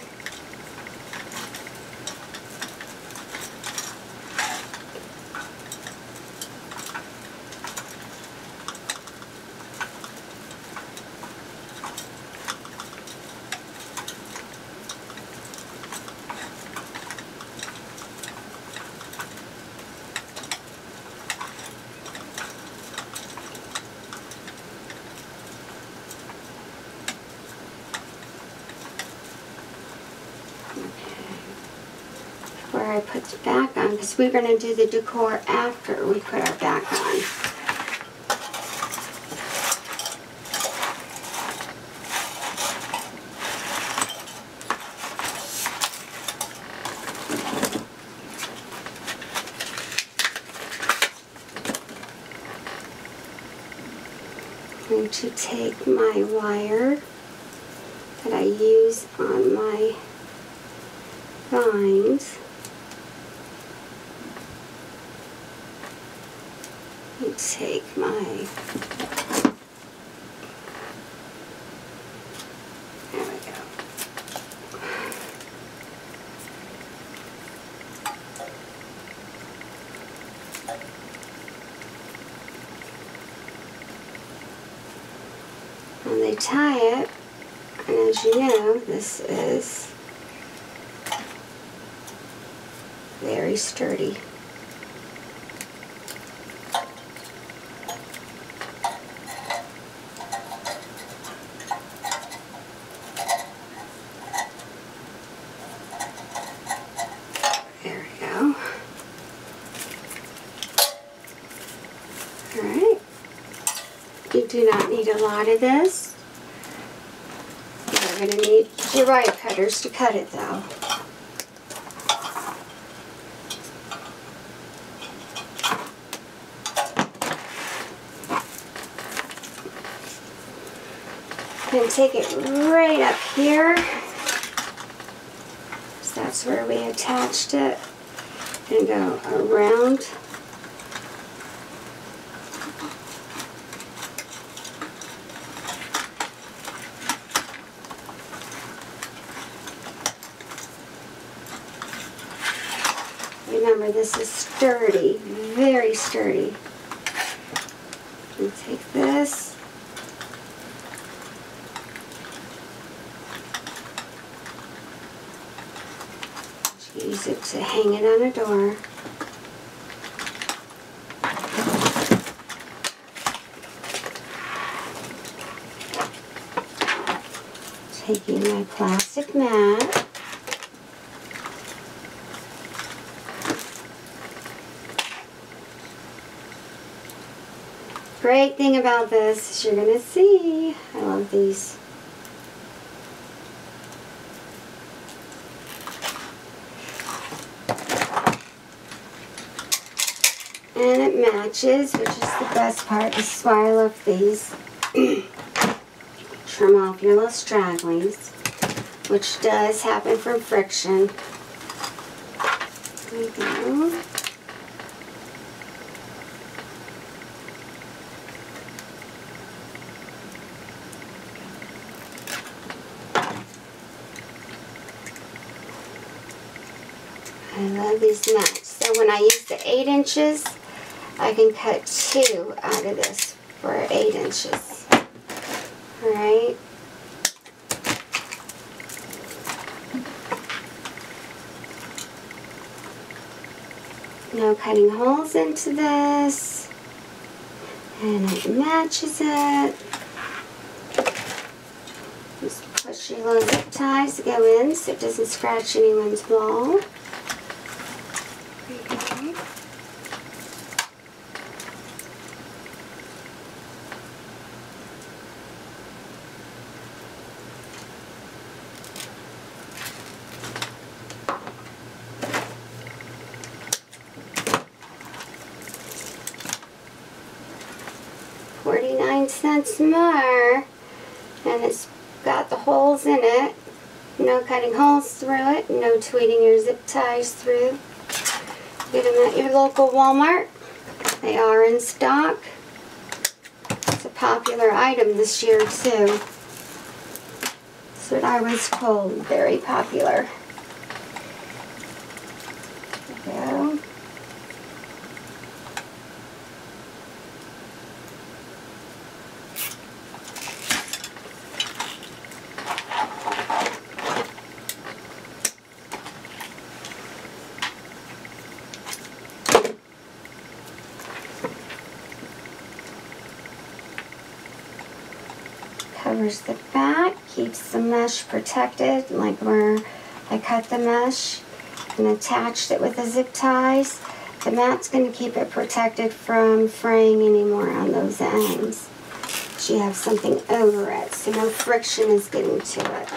[SPEAKER 1] Where I put the back on, because we're going to do the decor after we put our back on. I'm going to take my wire that I use on my vines and take my there we go. And they tie it, and as you know, this is very sturdy. There we go. Alright. You do not need a lot of this. You're going to need your wire cutters to cut it though. And take it right up here. So that's where we attached it. And go around. this is sturdy, very sturdy. And take this. Use it to hang it on a door. Taking my plastic mat. Great thing about this is you're going to see, I love these. And it matches, which is the best part. This is why I love these. Trim off your little stragglings, which does happen from friction. There we go. I love these mats. So when I use the 8 inches, I can cut 2 out of this for 8 inches. Alright. No cutting holes into this. And it matches it. Just push your little zip ties to go in so it doesn't scratch anyone's wall. $0.49 more, and it's got the holes in it. No cutting holes through it, no tweeting your zip ties through. Get them at your local Walmart. They are in stock. It's a popular item this year too. That's what I was told, very popular. There we go. Covers the back, keeps the mesh protected, like where I cut the mesh and attached it with the zip ties. The mat's going to keep it protected from fraying anymore on those ends. So you have something over it, so no friction is getting to it.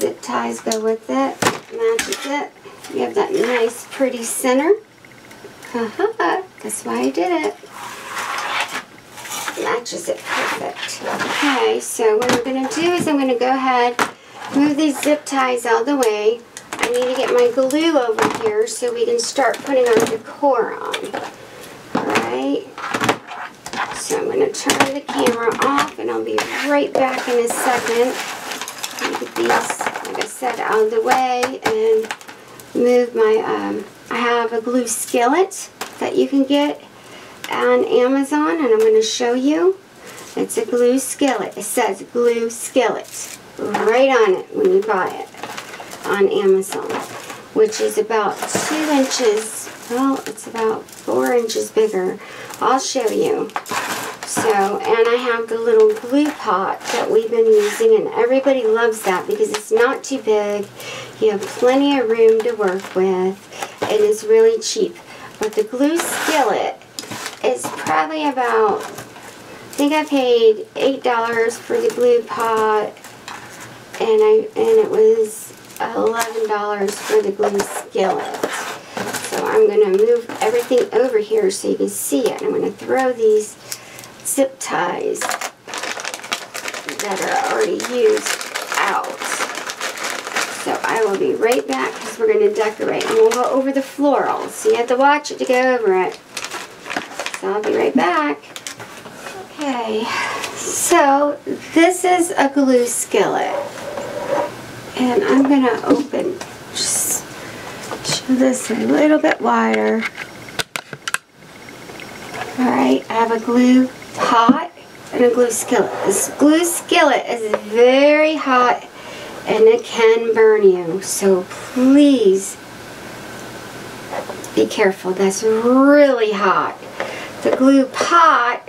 [SPEAKER 1] Zip ties go with it, matches it. You have that nice pretty center. Haha, that's why I did it. Matches it perfect. Okay, so what I'm going to do is I'm going to go ahead, move these zip ties out of the way. I need to get my glue over here so we can start putting our decor on. Alright, so I'm going to turn the camera off and I'll be right back in a second. Get these, like I said, out of the way and move my, I have a glue skillet that you can get on Amazon, and I'm going to show you. It's a glue skillet. It says glue skillet right on it when you buy it on Amazon, which is about 2 inches. Well, it's about 4 inches bigger. I'll show you. So, and I have the little glue pot that we've been using, and everybody loves that because it's not too big. You have plenty of room to work with. It is really cheap. But the glue skillet is probably about, I think I paid $8 for the glue pot, and it was $11 for the glue skillet. So I'm going to move everything over here so you can see it. I'm going to throw these zip ties that are already used out. So I will be right back because we're going to decorate, and we'll go over the florals. So you have to watch it to go over it. So I'll be right back. Okay, so this is a glue skillet, and I'm going to open, just this a little bit wider. Alright, I have a glue pot and a glue skillet. This glue skillet is very hot and it can burn you, so please be careful. That's really hot. The glue pot,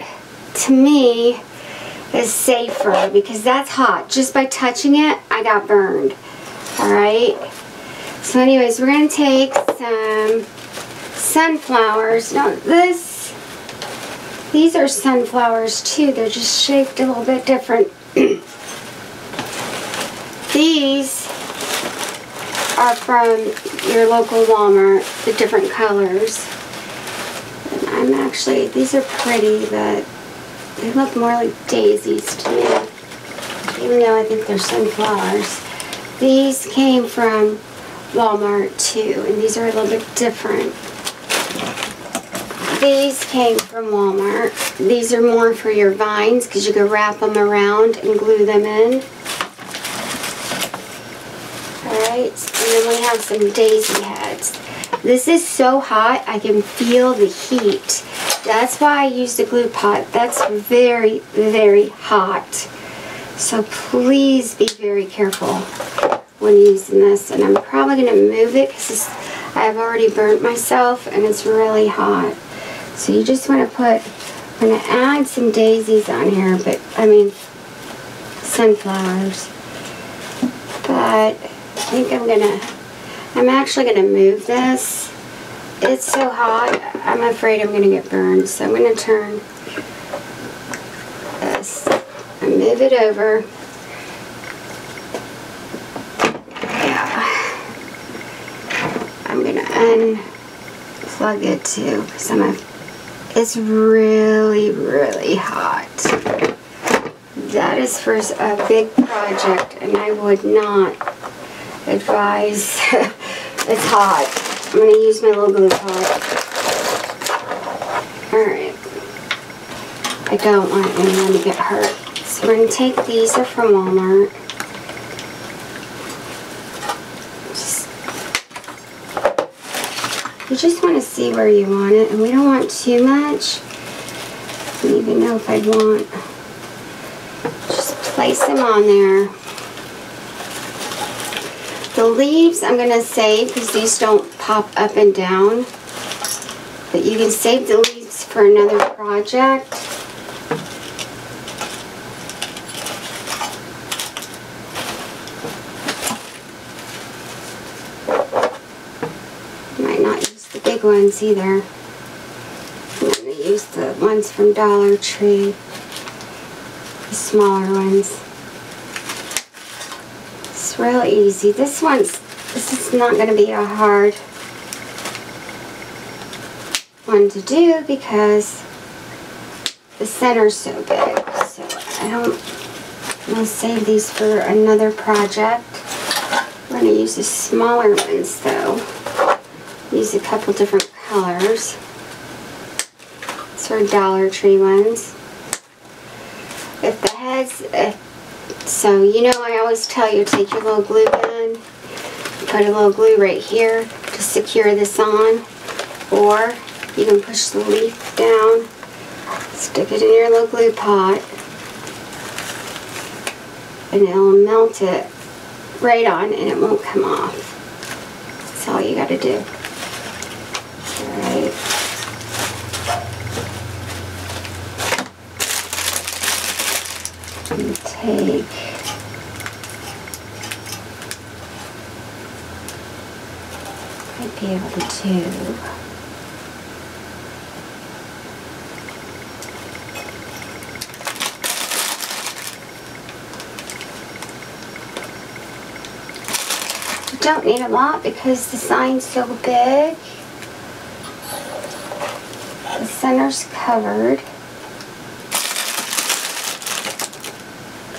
[SPEAKER 1] to me, is safer because that's hot. Just by touching it, I got burned. Alright? So anyways, we're going to take some sunflowers. Now these are sunflowers too. They're just shaped a little bit different. These are from your local Walmart, the different colors. And these are pretty, but they look more like daisies to me, even though I think they're sunflowers. These came from Walmart too, and these are a little bit different. These came from Walmart. These are more for your vines because you can wrap them around and glue them in. Alright, and then we have some daisy heads. This is so hot, I can feel the heat. That's why I use the glue pot. That's very, very hot. So please be very careful when using this. And I'm probably going to move it because I've already burnt myself and it's really hot. So you just want to I'm going to add some daisies on here, but I mean sunflowers. But I think I'm actually going to move this. It's so hot, I'm afraid I'm going to get burned. So I'm going to turn this and move it over. Yeah. I'm going to unplug it too because it's really, really hot. That is for a big project and I would not advise. It's hot. I'm going to use my little glue pot. Alright. I don't want anyone to get hurt. So we're going to take these. Are from Walmart. You just want to see where you want it. And we don't want too much. I don't even know if I'd want. Just place them on there. The leaves I'm going to save because these don't pop up and down. But you can save the leaves for another project. You might not use the big ones either. I'm going to use the ones from Dollar Tree. The smaller ones. It's real easy. This is not going to be a hard one to do because the center's so big. So I'm going to save these for another project. We're going to use the smaller ones though. Use a couple different colors. These are Dollar Tree ones. If the heads, so you know I always tell you take your little glue gun, put a little glue right here to secure this on, or you can push the leaf down, stick it in your little glue pot, and it'll melt it right on and it won't come off. That's all you got to do. Alright. And take I'd be able to you don't need a lot because the sign's so big. The center's covered.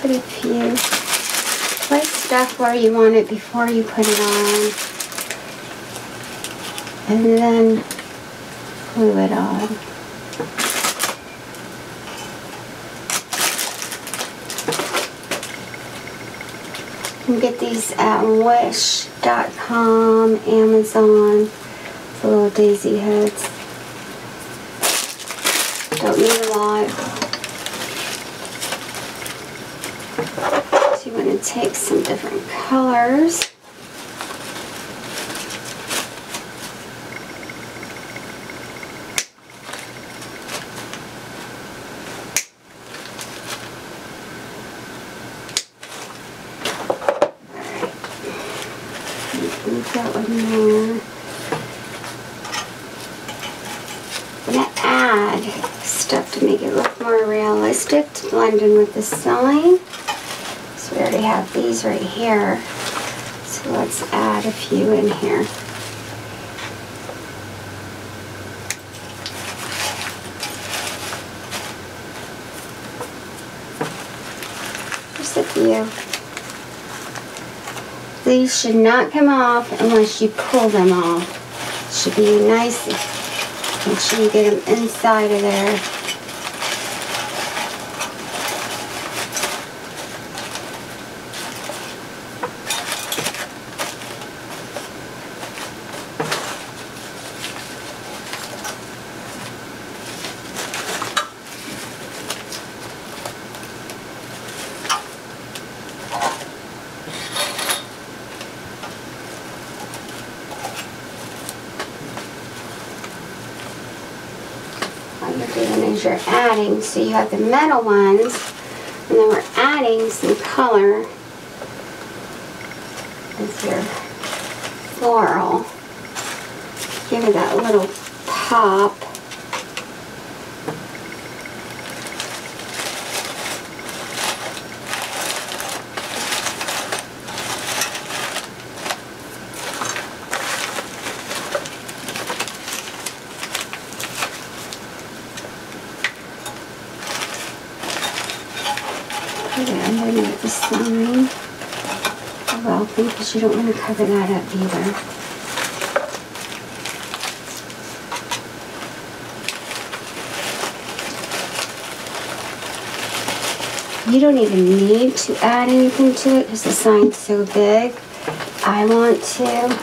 [SPEAKER 1] Put a few. Place stuff where you want it before you put it on. And then glue it on. can get these at Wish.com, Amazon, the little daisy heads. Don't need a lot. So you want to take some different colors. Leave that one there. I'm going to add stuff to make it look more realistic to blend in with the sign. So we already have these right here. So let's add a few in here. Just a few. These should not come off unless you pull them off. Should be nice. Make sure you get them inside of there. You're adding, so you have the metal ones, and then we're adding some color with your floral. Give it that little pop. Underneath the sign. You're welcome, because you don't want to cover that up either. You don't even need to add anything to it because the sign's so big. I want to.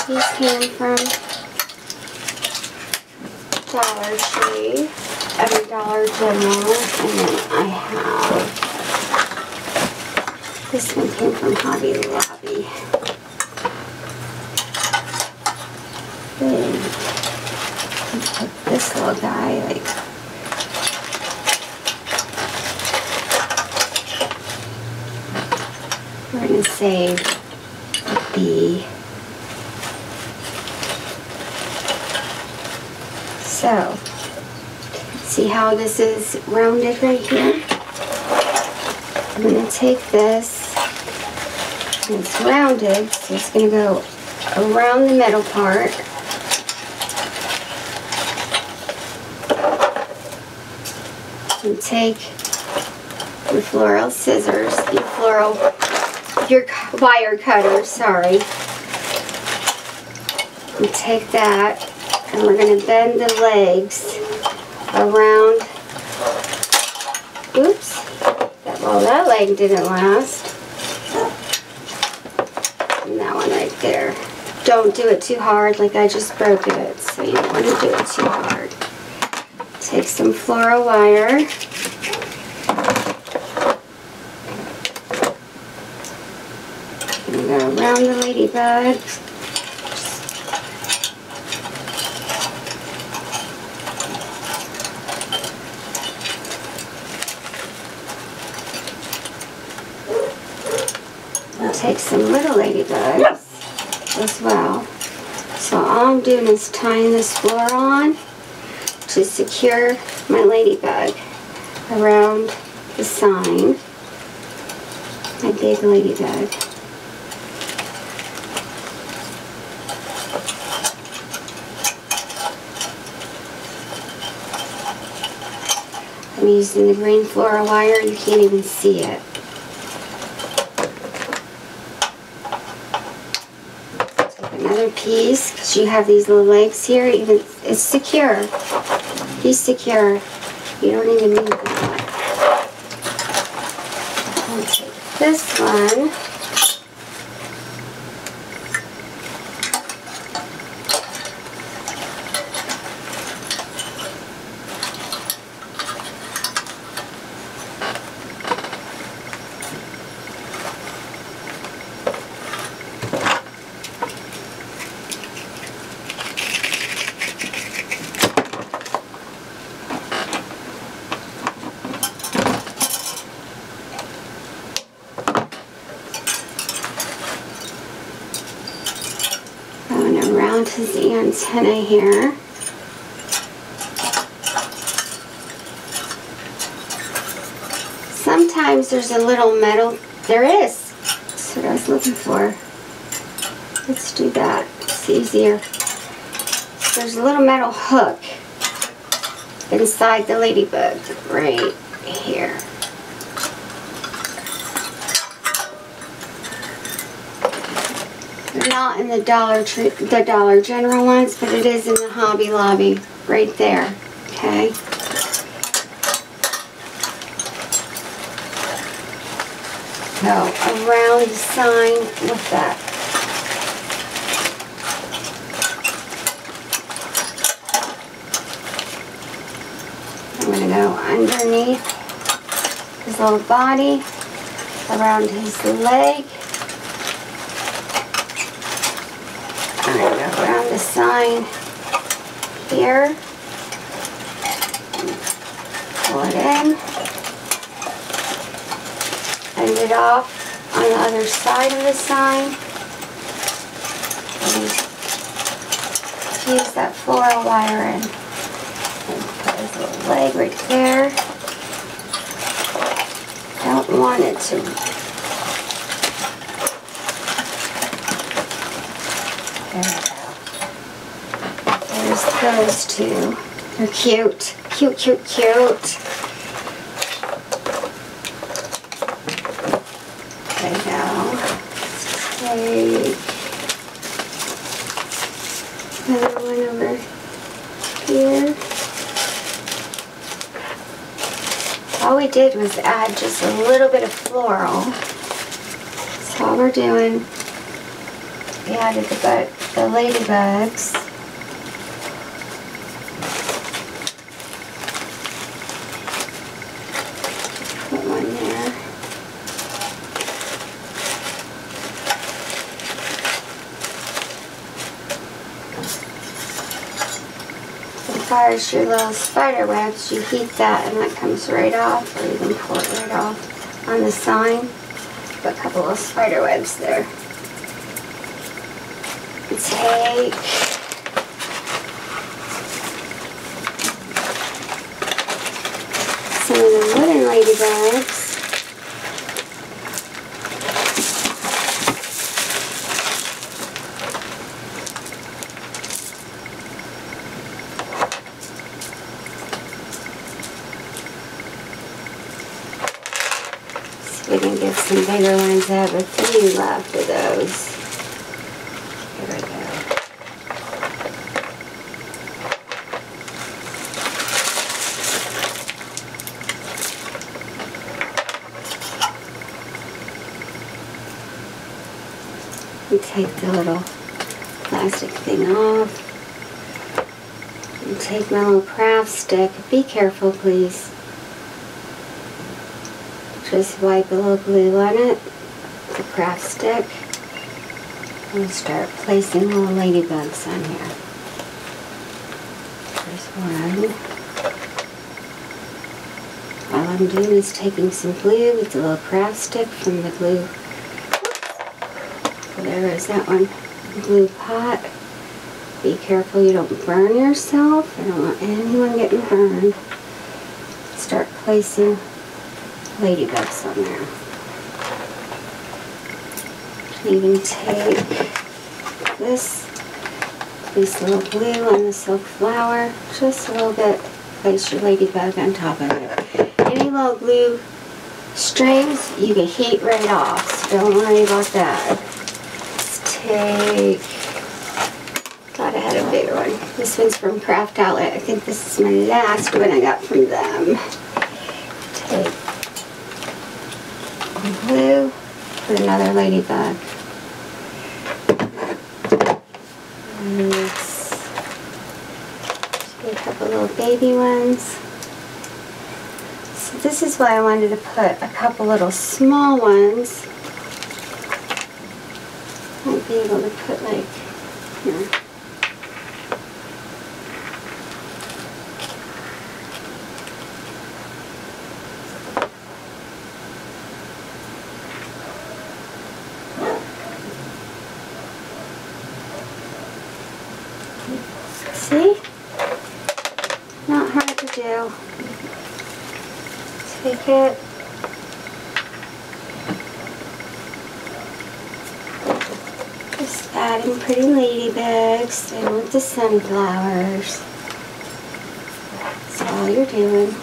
[SPEAKER 1] These came from Dollar Tree, Dollar General, and then I have, this one came from Hobby Lobby. Big. Put this little guy, like, we're going to save the So, see how this is rounded right here? I'm going to take this, and it's rounded, so it's going to go around the middle part. And take your floral scissors, your wire cutter, sorry. And take that. And we're going to bend the legs around. Oops. Well, that leg didn't last. And that one right there. Don't do it too hard, like I just broke it. So you don't want to do it too hard. Take some floral wire. And go around the ladybug. Take some little ladybugs as well. So all I'm doing is tying this floral on to secure my ladybug around the sign, my big ladybug. I'm using the green floral wire, you can't even see it. Another piece, because you have these little legs here. Even it's secure. He's secure. You don't even need that. I'll take this one. Around his antenna here. Sometimes there's a little metal. There is. That's what I was looking for. Let's do that. It's easier. There's a little metal hook inside the ladybug right here. Not in the Dollar General ones, but it is in the Hobby Lobby right there. Okay. Go around the sign with that. I'm going to go underneath his little body, around his leg. I'm going to go around the sign here, pull it in, end it off on the other side of the sign, and use that floral wire in, and put his little leg right there. Don't want it to there we go. There's those two. They're cute. Cute, cute, cute. There we go. Let's take another one over here. All we did was add just a little bit of floral. That's all we're doing. We added the ladybugs. Put one there. As far as your little spider webs, you heat that and that comes right off, or you can pull it right off on the sign. Put a couple of spider webs there. Take some of the wooden ladybugs. See if we can get some bigger ones. I have a few left of those. Here we go. And take the little plastic thing off. And take my little craft stick. Be careful, please. Just wipe a little glue on it. The craft stick. And start placing little ladybugs on here. There's one. All I'm doing is taking some glue with the little craft stick from the glue. So there is that one. Glue pot. Be careful you don't burn yourself. I don't want anyone getting burned. Start placing ladybugs on there. Even take this little glue on the silk flower, just a little bit, place your ladybug on top of it. Any little glue strings you can heat right off, so don't worry about that. Let's take Thought I had a bigger one. This one's from Craft Outlet. I think this is my last one I got from them. Take blue, put another ladybug. And let's do a couple little baby ones. So this is why I wanted to put a couple little small ones. Might be able to put like here. See? Not hard to do. Take it. Just adding pretty ladybugs and with the sunflowers. That's all you're doing.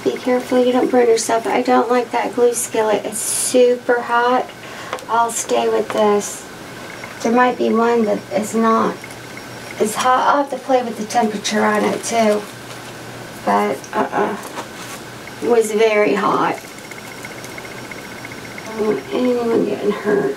[SPEAKER 1] Be careful you don't burn yourself. I don't like that glue skillet. It's super hot. I'll stay with this. There might be one that is not as hot. I'll have to play with the temperature on it too. But it was very hot. I don't want anyone getting hurt.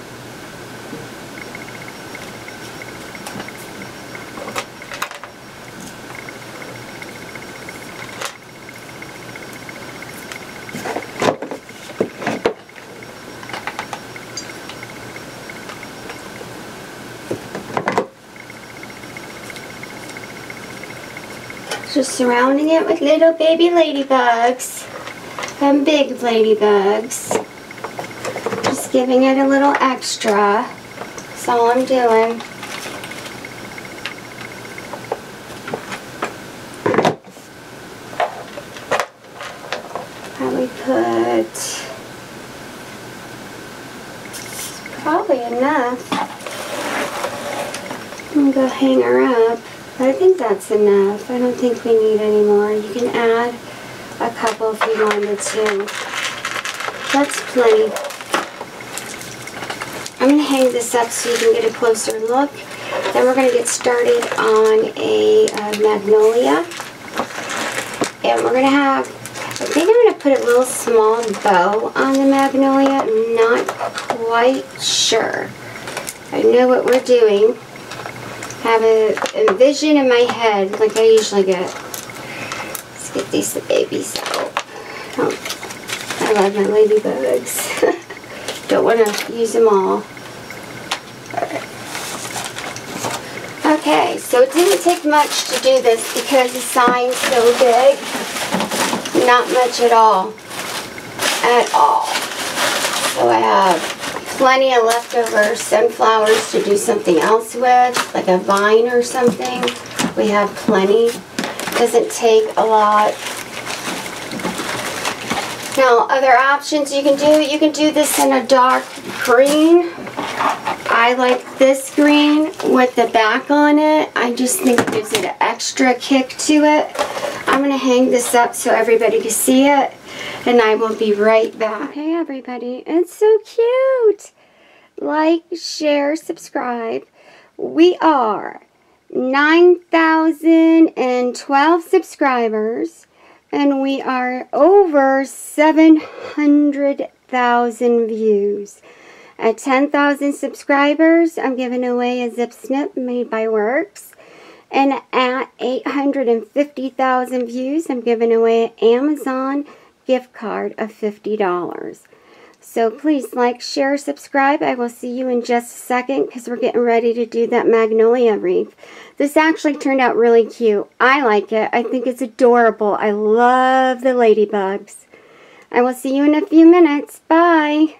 [SPEAKER 1] Just surrounding it with little baby ladybugs and big ladybugs. Just giving it a little extra. That's all I'm doing. Probably probably enough. I'm gonna go hang her up. I think that's enough. I don't think we need any more. You can add a couple if you wanted to. That's plenty. I'm going to hang this up so you can get a closer look. Then we're going to get started on a magnolia. And we're going to have, I think I'm going to put a little small bow on the magnolia. I'm not quite sure. I know what we're doing. Have a vision in my head like I usually get. Let's get these babies out. Oh, I love my ladybugs. Don't want to use them all. Alright. Okay, so it didn't take much to do this because the sign's so big. Not much at all. At all. So I have plenty of leftover sunflowers to do something else with, like a vine or something. We have plenty. Doesn't take a lot. Now, other options you can do this in a dark green. I like this green with the back on it. I just think it gives it an extra kick to it. I'm going to hang this up so everybody can see it. And I will be right back. Hey everybody, it's so cute. Like, share, subscribe. We are 9,012 subscribers. And we are over 700,000 views. At 10,000 subscribers, I'm giving away a zip snip made by Works. And at 850,000 views, I'm giving away an Amazon gift card of $50. So please like, share, subscribe. I will see you in just a second because we're getting ready to do that magnolia wreath. This actually turned out really cute. I like it. I think it's adorable. I love the ladybugs. I will see you in a few minutes. Bye.